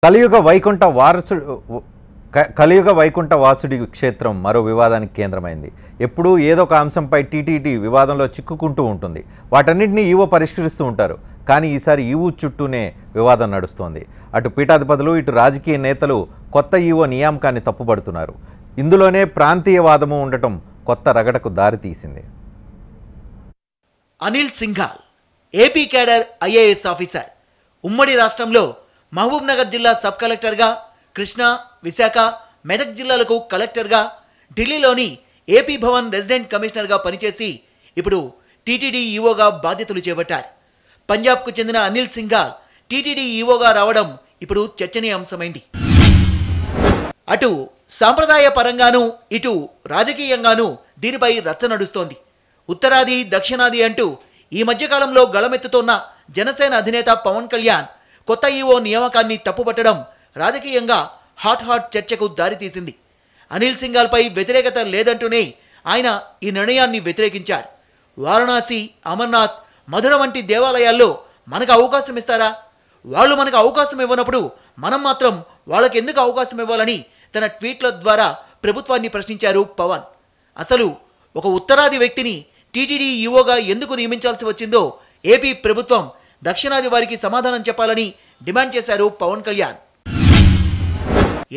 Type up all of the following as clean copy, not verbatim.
కలియుగ వైకుంఠ వారసుడు కలియుగ వైకుంఠ వాసుడి క్షేత్రం మరో వివాదానికి కేంద్రమైంది. ఎప్పుడూ ఏదో ఒక అంశంపై టీటీడీ వివాదంలో చిక్కుకుంటూ ఉంటుంది. వాటన్నింటినీ ఈవో పరిష్కరిస్తూ ఉంటారు. కానీ ఈసారి ఈవో చుట్టూనే వివాదం నడుస్తోంది. అటు పీఠాధిపతులు ఇటు రాజకీయ నేతలు కొత్త ఈవో నియామకాన్ని తప్పుపడుతున్నారు. ఇందులోనే ప్రాంతీయవాదము ఉండటం కొత్త రగడకు దారితీసింది. Anil Singhal AP cadre IAS officer. ఉమ్మడి రాష్ట్రంలో మహబూబ్ నగర్ జిల్లా సబ్ కలెక్టర్గా, కృష్ణా, విశాఖ, మెదక్ జిల్లాలకు కలెక్టర్గా, ఢిల్లీలోని ఏపీ భవన్ రెసిడెంట్ కమిషనర్గా పనిచేసి ఇప్పుడు టీటీడీ ఈవోగా బాధ్యతలు చేపట్టారు. పంజాబ్కు చెందిన అనిల్ సింఘాల్ టీటీడీ ఈవోగా రావడం ఇప్పుడు చర్చనీయాంశమైంది. అటు సాంప్రదాయ పరంగానూ ఇటు రాజకీయంగానూ దీనిపై రచ్చ నడుస్తోంది. ఉత్తరాది దక్షిణాది అంటూ ఈ మధ్యకాలంలో గళమెత్తుతోన్న జనసేన అధినేత పవన్ కళ్యాణ్ కొత్త ఈవో నియామకాన్ని తప్పుపట్టడం రాజకీయంగా హాట్ చర్చకు దారితీసింది. అనిల్ సింఘాల్పై వ్యతిరేకత లేదంటూనే ఆయన ఈ నిర్ణయాన్ని వ్యతిరేకించారు. వారణాసి, అమర్నాథ్, మధుర వంటి దేవాలయాల్లో మనకు అవకాశం ఇస్తారా? వాళ్ళు మనకు అవకాశం ఇవ్వనప్పుడు మనం మాత్రం వాళ్ళకి ఎందుకు అవకాశం ఇవ్వాలని తన ట్వీట్ల ద్వారా ప్రభుత్వాన్ని ప్రశ్నించారు పవన్. అసలు ఒక ఉత్తరాది వ్యక్తిని టీటీడీ ఈవోగా ఎందుకు నియమించాల్సి వచ్చిందో ఏపీ ప్రభుత్వం దక్షిణాది వారికి సమాధానం చెప్పాలని డిమాండ్ చేశారు పవన్ కళ్యాణ్.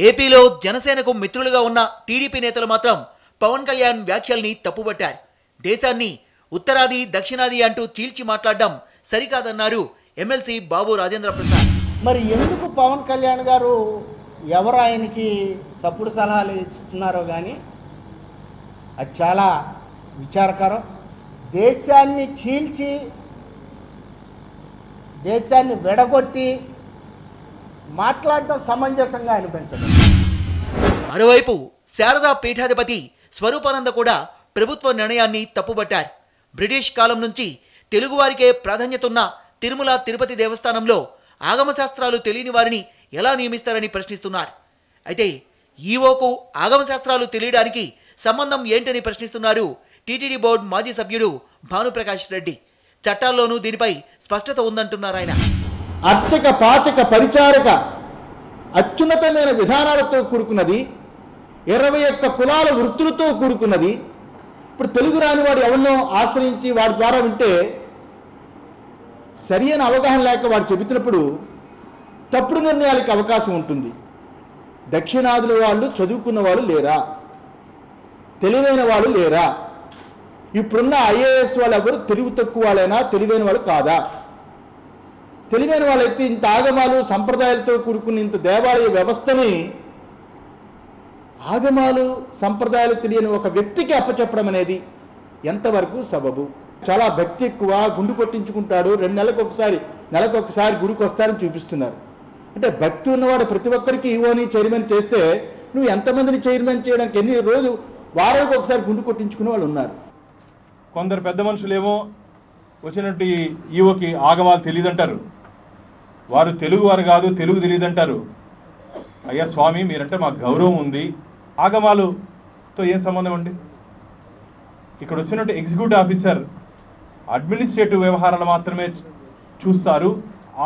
ఏపీలో జనసేనకు మిత్రులుగా ఉన్న టీడీపీ నేతలు మాత్రం పవన్ కళ్యాణ్ వ్యాఖ్యల్ని తప్పుపట్టారు. దేశాన్ని ఉత్తరాది దక్షిణాది అంటూ చీల్చి మాట్లాడడం సరికాదన్నారు ఎమ్మెల్సీ బాబు రాజేంద్ర ప్రసాద్. మరి ఎందుకు పవన్ కళ్యాణ్ గారు ఎవరు ఆయనకి తప్పుడు సలహాలు ఇస్తున్నారో కానీ అది చాలా విచారకరం. దేశాన్ని చీల్చి దేశాన్ని వెడగొట్టి మాట్లాడటం సమంజసంగా అనిపించదు. మరోవైపు శారదా పీఠాధిపతి స్వరూపానంద కూడా ప్రభుత్వ నిర్ణయాన్ని తప్పుబట్టారు. బ్రిటిష్ కాలం నుంచి తెలుగువారికే ప్రాధాన్యత ఉన్న తిరుమల తిరుపతి దేవస్థానంలో ఆగమశాస్త్రాలు తెలియని వారిని ఎలా నియమిస్తారని ప్రశ్నిస్తున్నారు. అయితే ఈవోకు ఆగమశాస్త్రాలు తెలియడానికి సంబంధం ఏంటని ప్రశ్నిస్తున్నారు టీటీడీ బోర్డు మాజీ సభ్యుడు భానుప్రకాష్ రెడ్డి. చట్టాల్లోనూ దీనిపై స్పష్టత ఉందంటున్నారు ఆయన. అర్చక, పాచక, పరిచారక అత్యున్నతమైన విధానాలతో కూడుకున్నది, 21 కులాల వృత్తులతో కూడుకున్నది. ఇప్పుడు తెలుగు రాని వాడు ఎవరినో ఆశ్రయించి వాడి ద్వారా వింటే సరి అయిన అవగాహన లేక వాడు చెబుతున్నప్పుడు తప్పుడు నిర్ణయాలకు అవకాశం ఉంటుంది. దక్షిణాదుల వాళ్ళు చదువుకున్న వాళ్ళు లేరా? తెలివైన వాళ్ళు లేరా? ఇప్పుడున్న ఐఏఎస్ వాళ్ళు ఎవరు తెలివి తక్కువ వాళ్ళైనా తెలివైన వాళ్ళు కాదా? తెలివైన వాళ్ళైతే ఇంత ఆగమాలు సంప్రదాయాలతో కూడుకున్న ఇంత దేవాలయ వ్యవస్థని ఆగమాలు సంప్రదాయాలు తెలియని ఒక వ్యక్తికి అప్పచెప్పడం అనేది ఎంతవరకు సబబు? చాలా భక్తి ఎక్కువ, గుండు కొట్టించుకుంటాడు, 2 నెలకు ఒకసారి గుడికి వస్తారని చూపిస్తున్నారు. అంటే భక్తి ఉన్నవాడు ప్రతి ఒక్కరికి ఈవోని చైర్మన్ చేస్తే నువ్వు ఎంతమందిని చైర్మన్ చేయడానికి ఎన్ని రోజు వారానికి ఒకసారి గుండు కొట్టించుకునే వాళ్ళు ఉన్నారు. కొందరు పెద్ద మనుషులేమో వచ్చినట్టు ఈవోకి ఆగమాలు తెలియదంటారు, వారు తెలుగు వారు కాదు, తెలుగు తెలియదంటారు. అయ్యా స్వామి, మీరంటే మాకు గౌరవం ఉంది, ఆగమాలుతో ఏం సంబంధం అండి? ఇక్కడ వచ్చినట్టు ఎగ్జిక్యూటివ్ ఆఫీసర్ అడ్మినిస్ట్రేటివ్ వ్యవహారాలు మాత్రమే చూస్తారు,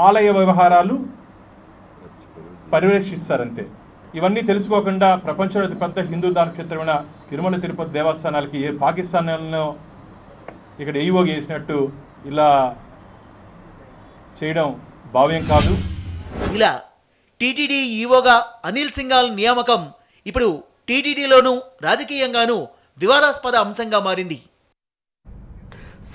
ఆలయ వ్యవహారాలు పర్యవేక్షిస్తారంతే. ఇవన్నీ తెలుసుకోకుండా ప్రపంచంలో అతిపెద్ద హిందూ దానక్షేత్రమైన తిరుమల తిరుపతి దేవస్థానాలకి ఏ పాకిస్తాన్లో ఇక్కడ ఈవోగా చేసినట్టు ఇలా చేయడం భావ్యం కాదు. ఇలా టీటీడీ ఈవోగా అనిల్ సింఘాల్ నియామకం ఇప్పుడు టీటీడీలోనూ రాజకీయంగానూ వివాదాస్పద అంశంగా మారింది.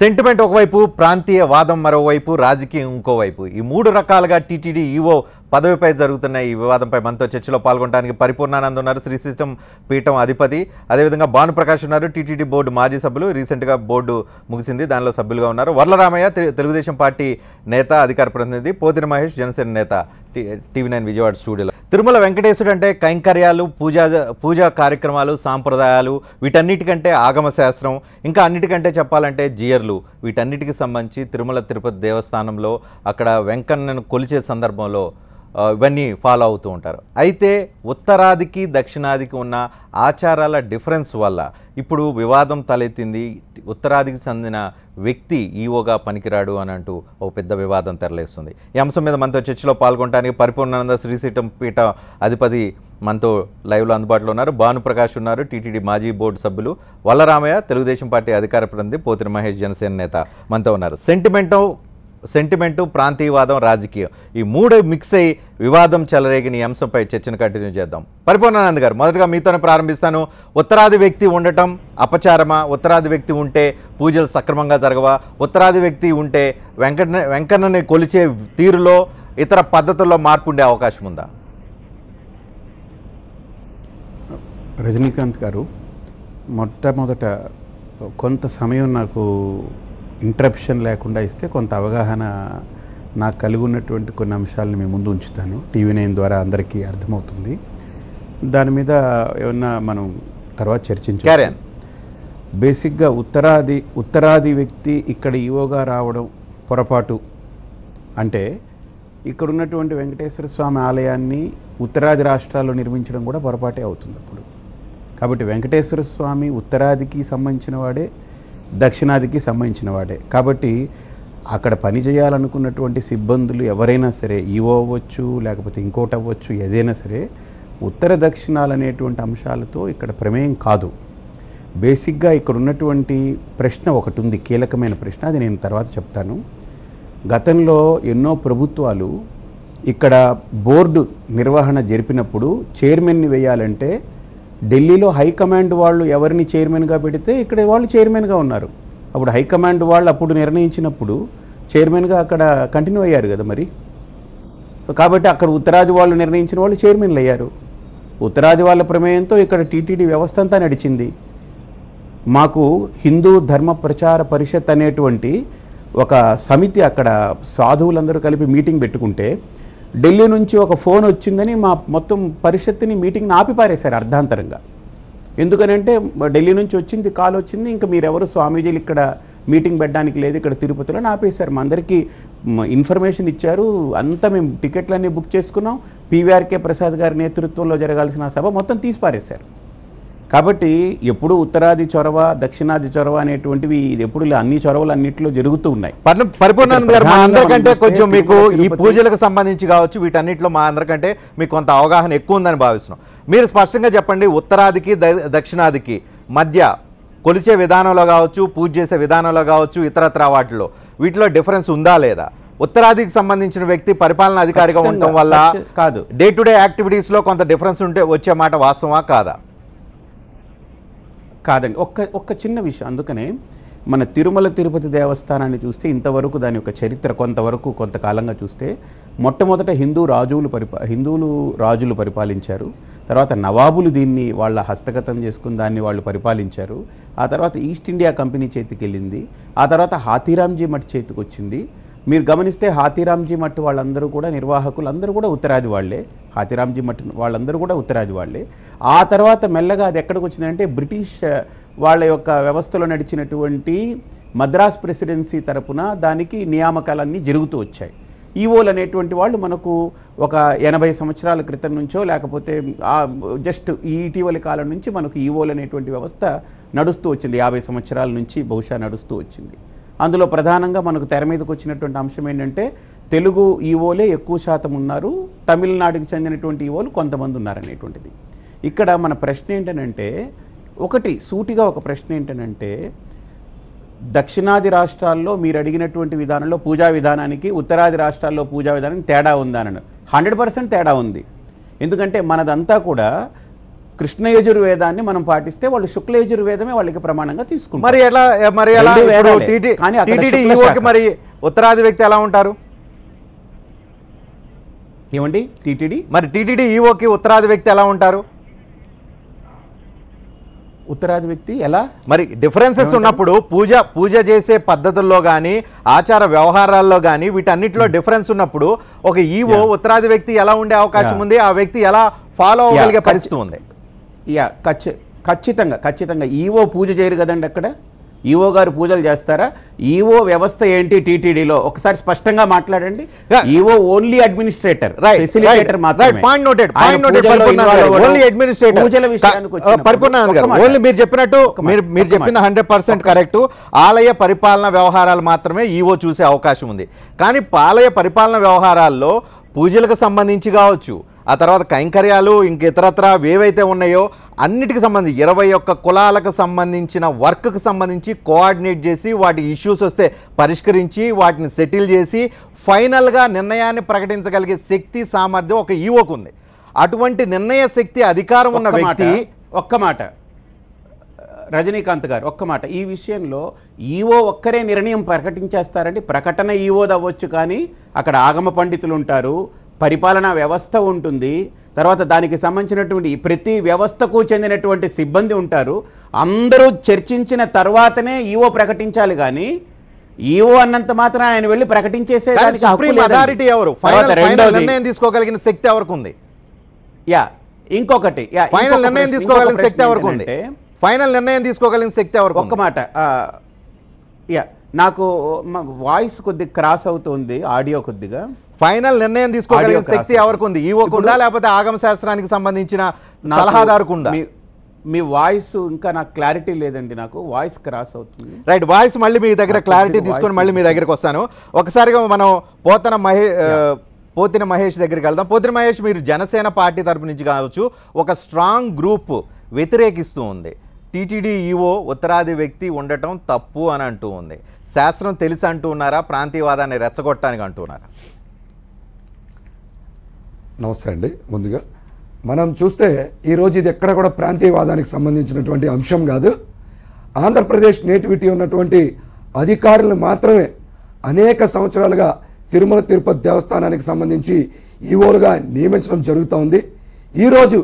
సెంటిమెంట్ ఒకవైపు, ప్రాంతీయ వాదం మరోవైపు, రాజకీయం ఇంకోవైపు. ఈ 3 రకాలుగా టీటీడీ ఈవో పదవిపై జరుగుతున్న ఈ వివాదంపై మనతో చర్చలో పాల్గొనడానికి పరిపూర్ణానంద్ ఉన్నారు, శ్రీశైలం పీఠం అధిపతి. అదేవిధంగా భానుప్రకాష్ ఉన్నారు, టీటీడీ బోర్డు మాజీ సభ్యులు. రీసెంట్గా బోర్డు ముగిసింది, దానిలో సభ్యులుగా ఉన్నారు. వర్లరామయ్య తెలుగుదేశం పార్టీ నేత, అధికార ప్రతినిధి. పోతిన మహేష్ జనసేన నేత, టీవీ9 విజయవాడ స్టూడియోలో. తిరుమల వెంకటేశ్వరుడు అంటే కైంకర్యాలు, పూజా కార్యక్రమాలు, సాంప్రదాయాలు, వీటన్నిటికంటే ఆగమశాస్త్రం, ఇంకా అన్నిటికంటే చెప్పాలంటే జియర్లు, వీటన్నిటికి సంబంధించి తిరుమల తిరుపతి దేవస్థానంలో అక్కడ వెంకన్నను కొలిచే సందర్భంలో ఇవన్నీ ఫాలో అవుతూ ఉంటారు. అయితే ఉత్తరాదికి దక్షిణాదికి ఉన్న ఆచారాల డిఫరెన్స్ వల్ల ఇప్పుడు వివాదం తలెత్తింది. ఉత్తరాదికి చెందిన వ్యక్తి ఈవోగా పనికిరాడు అని అంటూ ఒక పెద్ద వివాదం తెరలేస్తుంది. ఈ అంశం మీద మనతో చర్చలో పాల్గొనడానికి పరిపూర్ణానంద శ్రీశైలం పీఠ అధిపతి మనతో లైవ్లో అందుబాటులో ఉన్నారు. భానుప్రకాష్ ఉన్నారు, టీటీడీ మాజీ బోర్డు సభ్యులు. వల్లరామయ్య తెలుగుదేశం పార్టీ అధికార ప్రతినిధి, పోతిన మహేష్ జనసేన నేత మనతో ఉన్నారు. సెంటిమెంటు, ప్రాంతీయవాదం, రాజకీయం ఈ మూడు మిక్స్ అయ్యి వివాదం చెలరేగిన ఈ అంశంపై చర్చను కంటిన్యూ చేద్దాం. పరిపూర్ణానంద్ గారు, మొదటగా మీతోనే ప్రారంభిస్తాను. ఉత్తరాది వ్యక్తి ఉండటం అపచారమా? ఉత్తరాది వ్యక్తి ఉంటే పూజలు సక్రమంగా జరగవా? ఉత్తరాది వ్యక్తి ఉంటే వెంకన్నని కొలిచే తీరులో ఇతర పద్ధతుల్లో మార్పు ఉండే అవకాశం ఉందా? రజనీకాంత్ గారు, మొట్టమొదట కొంత సమయం నాకు ఇంటరప్షన్ లేకుండా ఇస్తే కొంత అవగాహన నాకు కలిగి ఉన్నటువంటి కొన్ని అంశాలను మీ ముందు ఉంచుతాను. TV9 ద్వారా అందరికీ అర్థమవుతుంది. దాని మీద ఏమన్నా మనం తర్వాత చర్చించాలి. బేసిక్గా ఉత్తరాది వ్యక్తి ఇక్కడ ఈవోగా రావడం పొరపాటు అంటే, ఇక్కడ ఉన్నటువంటి వెంకటేశ్వర స్వామి ఆలయాన్ని ఉత్తరాది రాష్ట్రాల్లో నిర్మించడం కూడా పొరపాటే అవుతుంది అప్పుడు. కాబట్టి వెంకటేశ్వర స్వామి ఉత్తరాదికి సంబంధించిన వాడే, దక్షిణాదికి సంబంధించిన వాడే. కాబట్టి అక్కడ పని చేయాలనుకున్నటువంటి సిబ్బందులు ఎవరైనా సరే, ఈవో అవ్వచ్చు లేకపోతే ఇంకోటి అవ్వచ్చు, ఏదైనా సరే ఉత్తర దక్షిణాలు అనేటువంటి అంశాలతో ఇక్కడ ప్రమేయం కాదు. బేసిక్గా ఇక్కడ ఉన్నటువంటి ప్రశ్న ఒకటి ఉంది, కీలకమైన ప్రశ్న, అది నేను తర్వాత చెప్తాను. గతంలో ఎన్నో ప్రభుత్వాలు ఇక్కడ బోర్డు నిర్వహణ జరిపినప్పుడు చైర్మన్ని వేయాలంటే ఢిల్లీలో హైకమాండ్ వాళ్ళు ఎవరిని చైర్మన్గా పెడితే ఇక్కడ వాళ్ళు చైర్మన్గా ఉన్నారు. అప్పుడు హైకమాండ్ వాళ్ళు అప్పుడు నిర్ణయించినప్పుడు చైర్మన్గా అక్కడ కంటిన్యూ అయ్యారు కదా మరి. కాబట్టి అక్కడ ఉత్తరాది వాళ్ళు నిర్ణయించిన వాళ్ళు చైర్మన్లు అయ్యారు. ఉత్తరాది వాళ్ళ ప్రమేయంతో ఇక్కడ టీటీడీ వ్యవస్థ అంతా నడిచింది. మాకు హిందూ ధర్మ ప్రచార పరిషత్ అనేటువంటి ఒక సమితి, అక్కడ సాధువులందరూ కలిపి మీటింగ్ పెట్టుకుంటే ఢిల్లీ నుంచి ఒక ఫోన్ వచ్చిందని మా మొత్తం పరిషత్తుని మీటింగ్ని ఆపిపారేశారు అర్ధాంతరంగా. ఎందుకనంటే ఢిల్లీ నుంచి కాల్ వచ్చింది, ఇంకా మీరెవరు స్వామీజీలు ఇక్కడ మీటింగ్ పెట్టడానికి లేదు ఇక్కడ తిరుపతిలో అని ఆపేశారు. మా అందరికీ ఇన్ఫర్మేషన్ ఇచ్చారు, అంతా మేము టికెట్లన్నీ బుక్ చేసుకున్నాం. PVRK ప్రసాద్ గారి నేతృత్వంలో జరగాల్సిన సభ మొత్తం తీసిపారేశారు. కాబట్టి ఎప్పుడు ఉత్తరాది చొరవ, దక్షిణాది చొరవ అనేటువంటివి ఎప్పుడు అన్ని చొరవలు అన్నింటిలో జరుగుతూ ఉన్నాయి. పరిపూర్ణానంద్ గారు, మా అందరికంటే కొంచెం మీకు ఈ పూజలకు సంబంధించి కావచ్చు, వీటన్నిటిలో మా అందరికంటే మీకు కొంత అవగాహన ఎక్కువ ఉందని భావిస్తున్నాం. మీరు స్పష్టంగా చెప్పండి, ఉత్తరాదికి దక్షిణాదికి మధ్య కొలిచే విధానంలో కావచ్చు, పూజ చేసే విధానంలో కావచ్చు, ఇతరత్ర వీటిలో డిఫరెన్స్ ఉందా లేదా? ఉత్తరాదికి సంబంధించిన వ్యక్తి పరిపాలనా అధికారిగా ఉండటం వల్ల కాదు, డే టు డే యాక్టివిటీస్లో కొంత డిఫరెన్స్ ఉంటే వచ్చే మాట వాస్తవా కాదా? కాదండి, ఒక్క చిన్న విషయం. అందుకనే మన తిరుమల తిరుపతి దేవస్థానాన్ని చూస్తే ఇంతవరకు దాని యొక్క చరిత్ర కొంతకాలంగా చూస్తే మొట్టమొదట హిందువులు రాజులు పరిపాలించారు. తర్వాత నవాబులు దీన్ని వాళ్ళ హస్తగతం చేసుకుని దాన్ని వాళ్ళు పరిపాలించారు. ఆ తర్వాత ఈస్ట్ ఇండియా కంపెనీ చేతికి వెళ్ళింది. ఆ తర్వాత హాతీరామ్జీ మఠ్ చేతికి వచ్చింది. మీరు గమనిస్తే హాతీరామ్జీ మఠ్ వాళ్ళందరూ కూడా నిర్వాహకులు అందరూ కూడా ఉత్తరాది వాళ్ళే. హాతీరామ్జీ మఠ్ వాళ్ళందరూ కూడా ఉత్తరాది వాళ్ళే. ఆ తర్వాత మెల్లగా అది ఎక్కడికి వచ్చిందంటే బ్రిటిష్ వాళ్ళ యొక్క వ్యవస్థలో నడిచినటువంటి మద్రాస్ ప్రెసిడెన్సీ తరపున దానికి నియామకాలన్నీ జరుగుతూ వచ్చాయి. ఈవోలు అనేటువంటి వాళ్ళు మనకు ఒక 80 సంవత్సరాల క్రితం నుంచో లేకపోతే జస్ట్ ఈ ఇటీవలి కాలం నుంచి మనకు ఈవోలు అనేటువంటి వ్యవస్థ నడుస్తూ వచ్చింది. 50 సంవత్సరాల నుంచి బహుశా నడుస్తూ వచ్చింది. అందులో ప్రధానంగా మనకు తెర మీదకి వచ్చినటువంటి అంశం ఏంటంటే తెలుగు ఈవోలే ఎక్కువ శాతం ఉన్నారు, తమిళనాడుకి చెందినటువంటి ఈవోలు కొంతమంది ఉన్నారనేటువంటిది. ఇక్కడ మన ప్రశ్న ఏంటనంటే, సూటిగా ఒక ప్రశ్న ఏంటనంటే, దక్షిణాది రాష్ట్రాల్లో మీరు అడిగినటువంటి విధానంలో పూజా విధానానికి ఉత్తరాది రాష్ట్రాల్లో పూజా విధానానికి తేడా ఉందని 100% తేడా ఉంది. ఎందుకంటే మనదంతా కూడా కృష్ణ యజుర్వేదాన్ని మనం పాటిస్తే వాళ్ళు శుక్ల యజుర్వేదమే వాళ్ళకి ప్రమాణంగా తీసుకుంటారు. మరి ఉత్తరాది వ్యక్తి ఎలా ఉంటారు? ఏమండి టీటీడీ ఈవోకి ఉత్తరాది వ్యక్తి ఎలా ఉంటారు? ఉత్తరాది వ్యక్తి ఎలా మరి డిఫరెన్సెస్ ఉన్నప్పుడు పూజ చేసే పద్ధతుల్లో కానీ ఆచార వ్యవహారాల్లో కానీ వీటన్నిటిలో డిఫరెన్స్ ఉన్నప్పుడు ఒక ఈవో ఉత్తరాది వ్యక్తి ఎలా ఉండే అవకాశం ఉంది? ఆ వ్యక్తి ఎలా ఫాలో అవ్వగలిగే పరిస్థితి ఉంది? ఖచ్చితంగా ఈవో పూజ చేయరు కదండి. అక్కడ ఈఓ గారు పూజలు చేస్తారా? ఈఓ వ్యవస్థ ఏంటి టీటీడీలో ఒకసారి స్పష్టంగా మాట్లాడండి. ఈఓ ఓన్లీ అడ్మినిస్ట్రేటర్, ఫెసిలిటేటర్ మాత్రమే. మీరు చెప్పినట్టు మీరు చెప్పింది 100% కరెక్ట్. ఆలయ పరిపాలన వ్యవహారాలు మాత్రమే ఈఓ చూసే అవకాశం ఉంది. కానీ ఆలయ పరిపాలన వ్యవహారాల్లో పూజలకు సంబంధించి కావచ్చు, ఆ తర్వాత కైంకర్యాలు ఇంక ఇతరత్ర ఏవైతే ఉన్నాయో అన్నిటికి సంబంధించి 21 కులాలకు సంబంధించిన వర్క్కి సంబంధించి కోఆర్డినేట్ చేసి వాటి ఇష్యూస్ వస్తే పరిష్కరించి వాటిని సెటిల్ చేసి ఫైనల్గా నిర్ణయాన్ని ప్రకటించగలిగే శక్తి సామర్థ్యం ఒక ఈవోకు ఉంది. అటువంటి నిర్ణయ శక్తి అధికారం ఉన్న వ్యక్తి ఒక్క మాట రజనీకాంత్ గారు ఒక్క మాట ఈ విషయంలో ఈఓ ఒక్కరే నిర్ణయం ప్రకటించేస్తారండి. ప్రకటన ఈఓది అవ్వచ్చు, కానీ అక్కడ ఆగమ పండితులు ఉంటారు, పరిపాలనా వ్యవస్థ ఉంటుంది, తర్వాత దానికి సంబంధించినటువంటి ప్రతి వ్యవస్థకు చెందినటువంటి సిబ్బంది ఉంటారు. అందరూ చర్చించిన తర్వాతనే ఈఓ ప్రకటించాలి, కానీ ఈఓ అన్నంత మాత్రం ఆయన వెళ్ళి ప్రకటించేసే అథారిటీ ఎవరు? ఫైనల్ నిర్ణయం తీసుకోగలిగిన శక్తి ఎవరికి ఉంది? ఇంకొకటి ఫైనల్ నిర్ణయం తీసుకోగలిగిన శక్తి ఎవరికి ఉంది? ఫైనల్ నిర్ణయం తీసుకోగలిగిన శక్తి ఎవరికి? ఒక్క మాట నాకు వాయిస్ కొద్దిగా క్రాస్ అవుతుంది, ఆడియో కొద్దిగా. ఫైనల్ నిర్ణయం తీసుకోగలిగిన శక్తి ఎవరికి ఉంది? ఈవోకు ఉందా లేకపోతే ఆగమ శాస్త్రానికి సంబంధించిన సలహాదారుకు ఉందా? మీ వాయిస్ ఇంకా నాకు క్లారిటీ లేదండి, నాకు వాయిస్ క్రాస్ అవుతుంది. రైట్, వాయిస్ మళ్ళీ మీ దగ్గర క్లారిటీ తీసుకొని మళ్ళీ మీ దగ్గరకు వస్తాను. ఒకసారిగా మనం పోతిన మహేష్ దగ్గరికి వెళ్దాం. పోతిన మహేష్, మీరు జనసేన పార్టీ తరపు నుంచి కావచ్చు ఒక స్ట్రాంగ్ గ్రూప్ వ్యతిరేకిస్తూ ఉంది. టీటీడీ ఈఓ ఉత్తరాది వ్యక్తి ఉండటం తప్పు అని అంటూ ఉంది. శాస్త్రం తెలిసి అంటూ ఉన్నారా, ప్రాంతీయవాదాన్ని రెచ్చగొట్టడానికి అంటున్నారా? నమస్తే అండి. ముందుగా మనం చూస్తే ఈరోజు ఇది ఎక్కడ కూడా ప్రాంతీయవాదానికి సంబంధించినటువంటి అంశం కాదు. ఆంధ్రప్రదేశ్ నేటివిటీ ఉన్నటువంటి అధికారులు మాత్రమే అనేక సంవత్సరాలుగా తిరుమల తిరుపతి దేవస్థానానికి సంబంధించి ఈఓలుగా నియమించడం జరుగుతూ ఉంది. ఈరోజు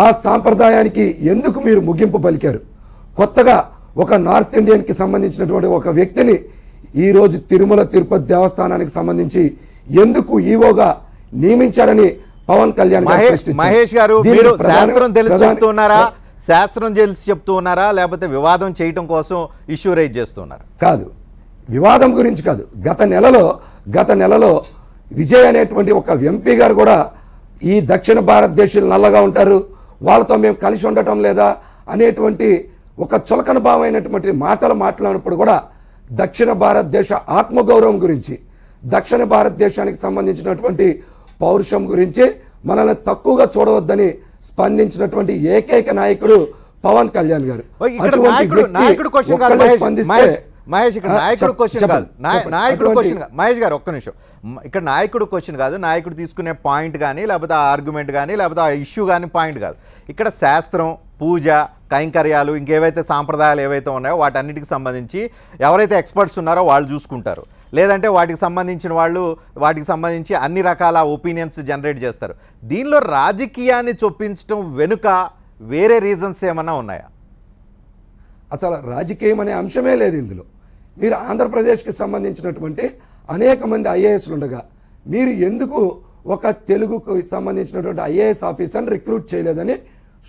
ఆ సాంప్రదాయానికి ఎందుకు మీరు ముగింపు పలికారు? కొత్తగా ఒక నార్త్ ఇండియన్కి సంబంధించినటువంటి ఒక వ్యక్తిని ఈరోజు తిరుమల తిరుపతి దేవస్థానానికి సంబంధించి ఎందుకు ఈఓగా నియమించారని పవన్ కళ్యాణ్ మహేష్ గారు, మీరు శాస్త్రం తెలిసి చెప్తున్నారా, శాస్త్రం తెలిసి చెప్తూ ఉన్నారా, లేకపోతే వివాదం చేయటం కోసం ఇష్యూ రైజ్ చేస్తున్నారా? కాదు, వివాదం గురించి కాదు. గత నెలలో విజయ్ అనేటువంటి ఒక ఎంపీ గారు కూడా ఈ దక్షిణ భారతదేశాలు నల్లగా ఉంటారు, వాళ్ళతో మేము కలిసి ఉండటం లేదా అనేటువంటి ఒక చులకన భావమైనటువంటి మాటలు మాట్లాడినప్పుడు కూడా దక్షిణ భారతదేశ ఆత్మగౌరవం గురించి, దక్షిణ భారతదేశానికి సంబంధించినటువంటి పౌరుషం గురించి మనల్ని తక్కువగా చూడవద్దని స్పందించినటువంటి ఏకైక నాయకుడు పవన్ కళ్యాణ్ గారు. మహేష్, ఇక్కడ నాయకుడు క్వశ్చన్ కాదు, నాయకుడు క్వశ్చన్ మహేష్ గారు ఒక్క నిమిషం. ఇక్కడ నాయకుడు క్వశ్చన్ కాదు, నాయకుడు తీసుకునే పాయింట్ కానీ లేకపోతే ఆ ఆర్గ్యుమెంట్ కానీ లేకపోతే ఆ ఇష్యూ కానీ పాయింట్ కాదు. ఇక్కడ శాస్త్రం, పూజ, కైంకర్యాలు, ఇంకేవైతే సాంప్రదాయాలు ఏవైతే ఉన్నాయో వాటన్నిటికి సంబంధించి ఎవరైతే ఎక్స్పర్ట్స్ ఉన్నారో వాళ్ళు చూసుకుంటారు, లేదంటే వాటికి సంబంధించి అన్ని రకాల ఒపీనియన్స్ జనరేట్ చేస్తారు. దీనిలో రాజకీయాన్ని చొప్పించడం వెనుక వేరే రీజన్స్ ఏమన్నా ఉన్నాయా? అసలు రాజకీయం అనే అంశమే లేదు ఇందులో. మీరు ఆంధ్రప్రదేశ్కి సంబంధించినటువంటి అనేక మంది ఐఏఎస్లు ఉండగా మీరు ఎందుకు ఒక తెలుగుకు సంబంధించినటువంటి ఐఏఎస్ ఆఫీసర్ని రిక్రూట్ చేయలేదని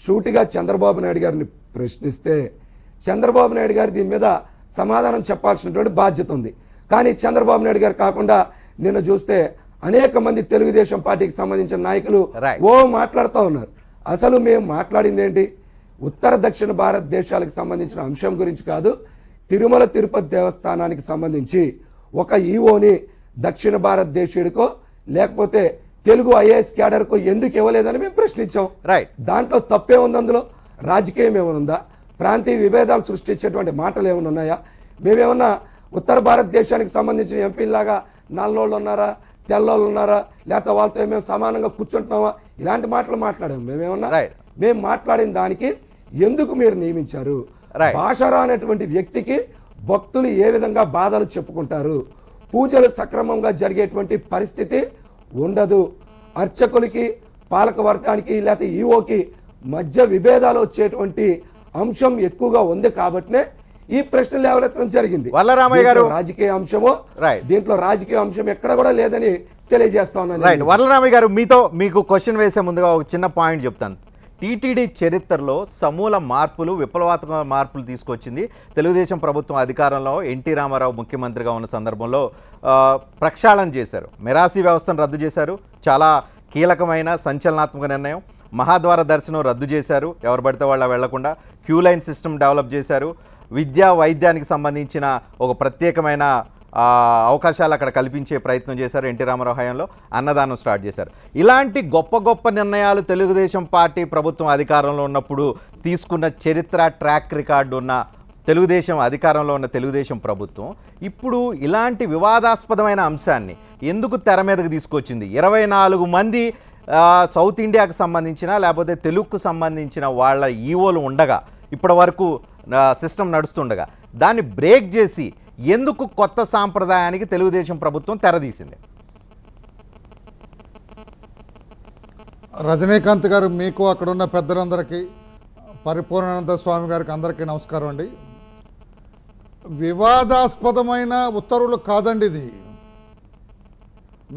షూటిగా చంద్రబాబు నాయుడు గారిని ప్రశ్నిస్తే చంద్రబాబు నాయుడు గారు దీని మీద సమాధానం చెప్పాల్సినటువంటి బాధ్యత ఉంది. కానీ చంద్రబాబు నాయుడు గారు కాకుండా నిన్న చూస్తే అనేక మంది తెలుగుదేశం పార్టీకి సంబంధించిన నాయకులు మాట్లాడుతూ ఉన్నారు. అసలు మేము మాట్లాడింది ఏంటి? ఉత్తర దక్షిణ భారతదేశాలకు సంబంధించిన అంశం గురించి కాదు, తిరుమల తిరుపతి దేవస్థానానికి సంబంధించి ఒక ఈఓని దక్షిణ భారతదేశీయుడికో లేకపోతే తెలుగు ఐఏఎస్ క్యాడర్కో ఎందుకు ఇవ్వలేదని మేము ప్రశ్నించాం. దాంట్లో తప్పే ఉంది? అందులో రాజకీయం ఏమైనా ఉందా? ప్రాంతీయ విభేదాలు సృష్టించేటువంటి మాటలు ఏమైనా ఉన్నాయా? మేమేమన్నా ఉత్తర భారతదేశానికి సంబంధించిన ఎంపీలాగా నల్లోళ్ళు ఉన్నారా, తెల్లోళ్ళు ఉన్నారా, లేకపోతే వాళ్ళతో మేము సమానంగా కూర్చుంటున్నామా? ఇలాంటి మాటలు మాట్లాడాము మేమేమన్నా? మేము మాట్లాడిన దానికి ఎందుకు మీరు నియమించారు? భాషరా అనేటువంటి వ్యక్తికి భక్తులు ఏ విధంగా బాధలు చెప్పుకుంటారు? పూజలు సక్రమంగా జరిగేటువంటి పరిస్థితి ఉండదు. అర్చకులకి, పాలక వర్గానికి లేకపోతే ఈఓకి మధ్య విభేదాలు వచ్చేటువంటి అంశం ఎక్కువగా ఉంది కాబట్టినే ఈ ప్రశ్నలు లేవనెత్తడం జరిగింది. వరలరామయ్య గారు, రాజకీయ అంశమో దీంట్లో రాజకీయ అంశం ఎక్కడ కూడా లేదని తెలియజేస్తా ఉన్నాను. వరలరామయ్య గారు, మీకు క్వశ్చన్ వేసే ముందుగా ఒక చిన్న పాయింట్ చెప్తాను. టీటీడీ చరిత్రలో సమూల మార్పులు, విప్లవాత్మక మార్పులు తీసుకొచ్చింది. తెలుగుదేశం ప్రభుత్వం అధికారంలో ఎన్టీ రామారావు ముఖ్యమంత్రిగా ఉన్న సందర్భంలో ప్రక్షాళన చేశారు. మిరాసీ వ్యవస్థను రద్దు చేశారు. చాలా కీలకమైన సంచలనాత్మక నిర్ణయం. మహాద్వార దర్శనం రద్దు చేశారు, ఎవరు పడితే వాళ్ళ వెళ్లకుండా. క్యూ లైన్ సిస్టమ్ డెవలప్ చేశారు. విద్యా వైద్యానికి సంబంధించిన ఒక ప్రత్యేకమైన అవకాశాలు అక్కడ కల్పించే ప్రయత్నం చేశారు. ఎన్టీ రామారావు హయాంలో అన్నదానం స్టార్ట్ చేశారు. ఇలాంటి గొప్ప గొప్ప నిర్ణయాలు తెలుగుదేశం పార్టీ ప్రభుత్వం అధికారంలో ఉన్నప్పుడు తీసుకున్న చరిత్ర, ట్రాక్ రికార్డు ఉన్న తెలుగుదేశం అధికారంలో ఉన్న తెలుగుదేశం ప్రభుత్వం ఇప్పుడు ఇలాంటి వివాదాస్పదమైన అంశాన్ని ఎందుకు తెర మీదకు తీసుకొచ్చింది? 24 మంది సౌత్ ఇండియాకు సంబంధించిన లేకపోతే తెలుగుకు సంబంధించిన వాళ్ళ ఈవోలు ఉండగా, ఇప్పటి వరకు సిస్టమ్ నడుస్తుండగా దాన్ని బ్రేక్ చేసి ఎందుకు కొత్త సాంప్రదాయానికి తెలుగుదేశం ప్రభుత్వం తెరదీసింది? రజనీకాంత్ గారు, మీకు అక్కడ ఉన్న పెద్దలందరికీ, పరిపూర్ణానంద స్వామి గారికి అందరికీ నమస్కారం అండి. వివాదాస్పదమైన ఉత్తర్వులు కాదండి ఇది.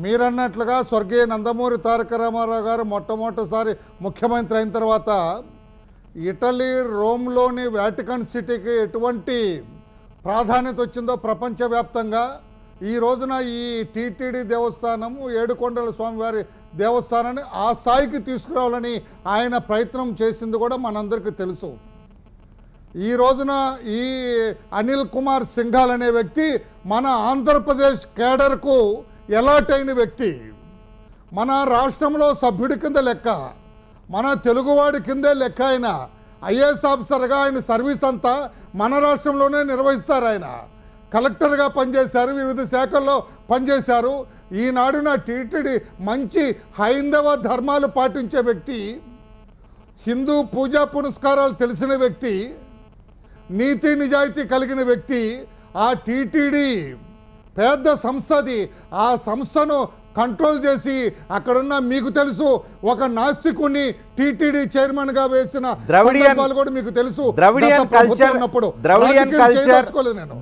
మీరన్నట్లుగా స్వర్గీయ నందమూరి తారక రామారావు గారు మొట్టమొదటిసారి ముఖ్యమంత్రి అయిన తర్వాత ఇటలీ రోమ్లోని వాటికన్ సిటీకి ఎటువంటి ప్రాధాన్యత వచ్చిందో ప్రపంచవ్యాప్తంగా ఈ రోజున ఈ టీటీడీ దేవస్థానము, ఏడుకొండల స్వామివారి దేవస్థానాన్ని ఆ స్థాయికి తీసుకురావాలని ఆయన ప్రయత్నం చేసింది కూడా మనందరికీ తెలుసు. ఈ రోజున ఈ అనిల్ కుమార్ సింఘాల్ అనే వ్యక్తి మన ఆంధ్రప్రదేశ్ కేడర్కు ఎలాట్ అయిన వ్యక్తి. మన రాష్ట్రంలో సభ్యుడి కింద లెక్క, మన తెలుగువాడి కిందే లెక్క. ఆయన ఐఏఎస్ ఆఫీసర్గా ఆయన సర్వీస్ అంతా మన రాష్ట్రంలోనే నిర్వహిస్తారు. ఆయన కలెక్టర్గా పనిచేశారు, వివిధ శాఖల్లో పనిచేశారు. ఈనాడున టీటీడీ మంచి హైందవ ధర్మాలు పాటించే వ్యక్తి, హిందూ పూజా పునస్కారాలు తెలిసిన వ్యక్తి, నీతి నిజాయితీ కలిగిన వ్యక్తి. ఆ టీటీడీ పెద్ద సంస్థది. ఆ సంస్థను కంట్రోల్ చేసి అక్కడున్న, మీకు తెలుసు, ఒక నాస్తికుని టీటీడీ చైర్మన్ గా వేసిన సందర్భాలు కూడా మీకు తెలుసు.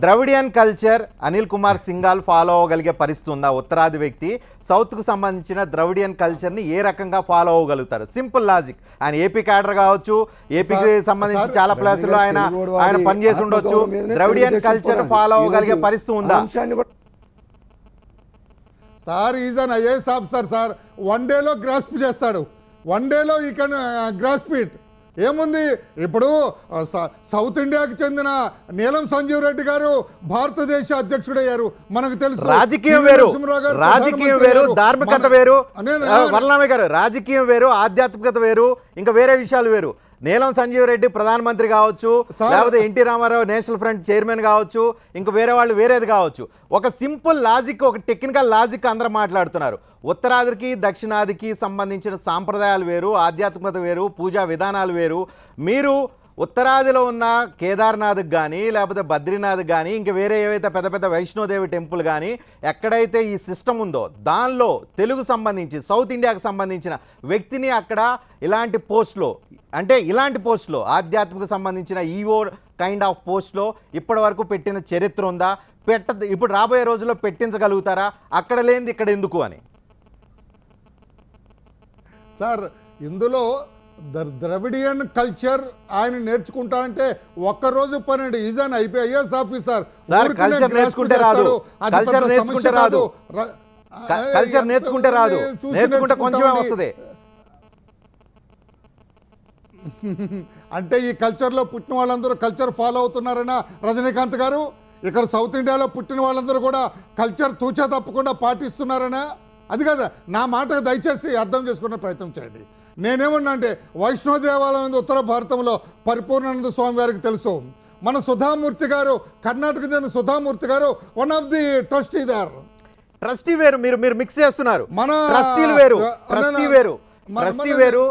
Dravidian culture Anil Kumar Singhal follow అవ్వగలిగే పరిస్థితి ఉందా? ఉత్తరాది వ్యక్తి సౌత్ కు సంబంధించిన ద్రవిడియన్ కల్చర్ ని ఏ రకంగా ఫాలో అవ్వగలుగుతారు? Simple logic. ఆయన ఏపీ క్యాడర్ కావచ్చు, ఏపీకి సంబంధించి చాలా ప్లేసుల్లో ఆయన పనిచేసి ఉండొచ్చు. ద్రవిడియన్ కల్చర్ ఫాలో అవ్వగలిగే పరిస్థితి ఉందా? Sir is an IAS officer sir. 1 డేలో గ్రాస్ప్ చేస్తాడు. 1 డేలో ఈ కెన్ గ్రాస్ప్ ఇట్. ఏముంది ఇప్పుడు సౌత్ ఇండియాకి చెందిన నీలం సంజీవ్ రెడ్డి గారు భారతదేశ అధ్యక్షుడయ్యారు, మనకు తెలుసు. రాజకీయం వేరు, రాజకీయం వేరు, ధార్మికత వేరు. వర్లామి గారు, రాజకీయం వేరు, ఆధ్యాత్మికత వేరు, ఇంకా వేరే విషయాలు వేరు. నీలం సంజీవ్ రెడ్డి ప్రధానమంత్రి కావచ్చు, లేకపోతే N T Rama Rao national front chairman కావచ్చు, ఇంకా వేరే వాళ్ళు వేరేది కావచ్చు. ఒక సింపుల్ లాజిక్, ఒక టెక్నికల్ లాజిక్ అందరూ మాట్లాడుతున్నారు. ఉత్తరాదికి దక్షిణాదికి సంబంధించిన సాంప్రదాయాలు వేరు, ఆధ్యాత్మికత వేరు, పూజా విధానాలు వేరు. మీరు ఉత్తరాదిలో ఉన్న కేదార్నాథ్కి కానీ లేకపోతే బద్రీనాథ్కి కానీ ఇంకా వేరే ఏవైతే పెద్ద పెద్ద వైష్ణోదేవి టెంపుల్ కానీ ఎక్కడైతే ఈ సిస్టమ్ ఉందో దానిలో తెలుగు సంబంధించి సౌత్ ఇండియాకి సంబంధించిన వ్యక్తిని అక్కడ ఇలాంటి పోస్ట్లో, అంటే ఇలాంటి పోస్ట్లో ఆధ్యాత్మిక సంబంధించిన ఈవో కైండ్ ఆఫ్ పోస్ట్లో ఇప్పటి వరకు పెట్టిన చరిత్ర ఉందా? ఇప్పుడు రాబోయే రోజుల్లో పెట్టించగలుగుతారా? అక్కడ లేనిది ఇక్కడ ఎందుకు అని సార్, ఇందులో ద్రవిడియన్ కల్చర్ ఆయన నేర్చుకుంటారంటే ఒక్కరోజు పనండి. Is an IAS officer. Culture నేర్చుకుంటే రాదు, కల్చర్ నేర్చుకుంటే రాదు, కల్చర్ నేర్చుకుంటే రాదు, నేర్చుకుంటే కొంచెమే వస్తుంది. అంటే ఈ కల్చర్లో పుట్టిన వాళ్ళందరూ కల్చర్ ఫాలో అవుతున్నారనా రజనీకాంత్ గారు? ఇక్కడ సౌత్ ఇండియాలో పుట్టిన వాళ్ళందరూ కూడా కల్చర్ తూచా తప్పకుండా పాటిస్తున్నారనా? అది కదా నా మాట, దయచేసి అర్థం చేసుకునే ప్రయత్నం చేయండి. నేనేమన్నా అంటే వైష్ణవ దేవాలయం ఉత్తర భారతంలో పరిపూర్ణానంద స్వామి వారికి తెలుసు. మన సుధామూర్తి గారు, కర్ణాటక చెందిన సుధామూర్తి గారు వన్ ఆఫ్ ది ట్రస్టీ దార్. ట్రస్టీ వేరు, మీరు మిక్స్ చేస్తున్నారు. మన ట్రస్టీలు వేరు, ట్రస్టీ వేరు, ట్రస్టీ వేరు,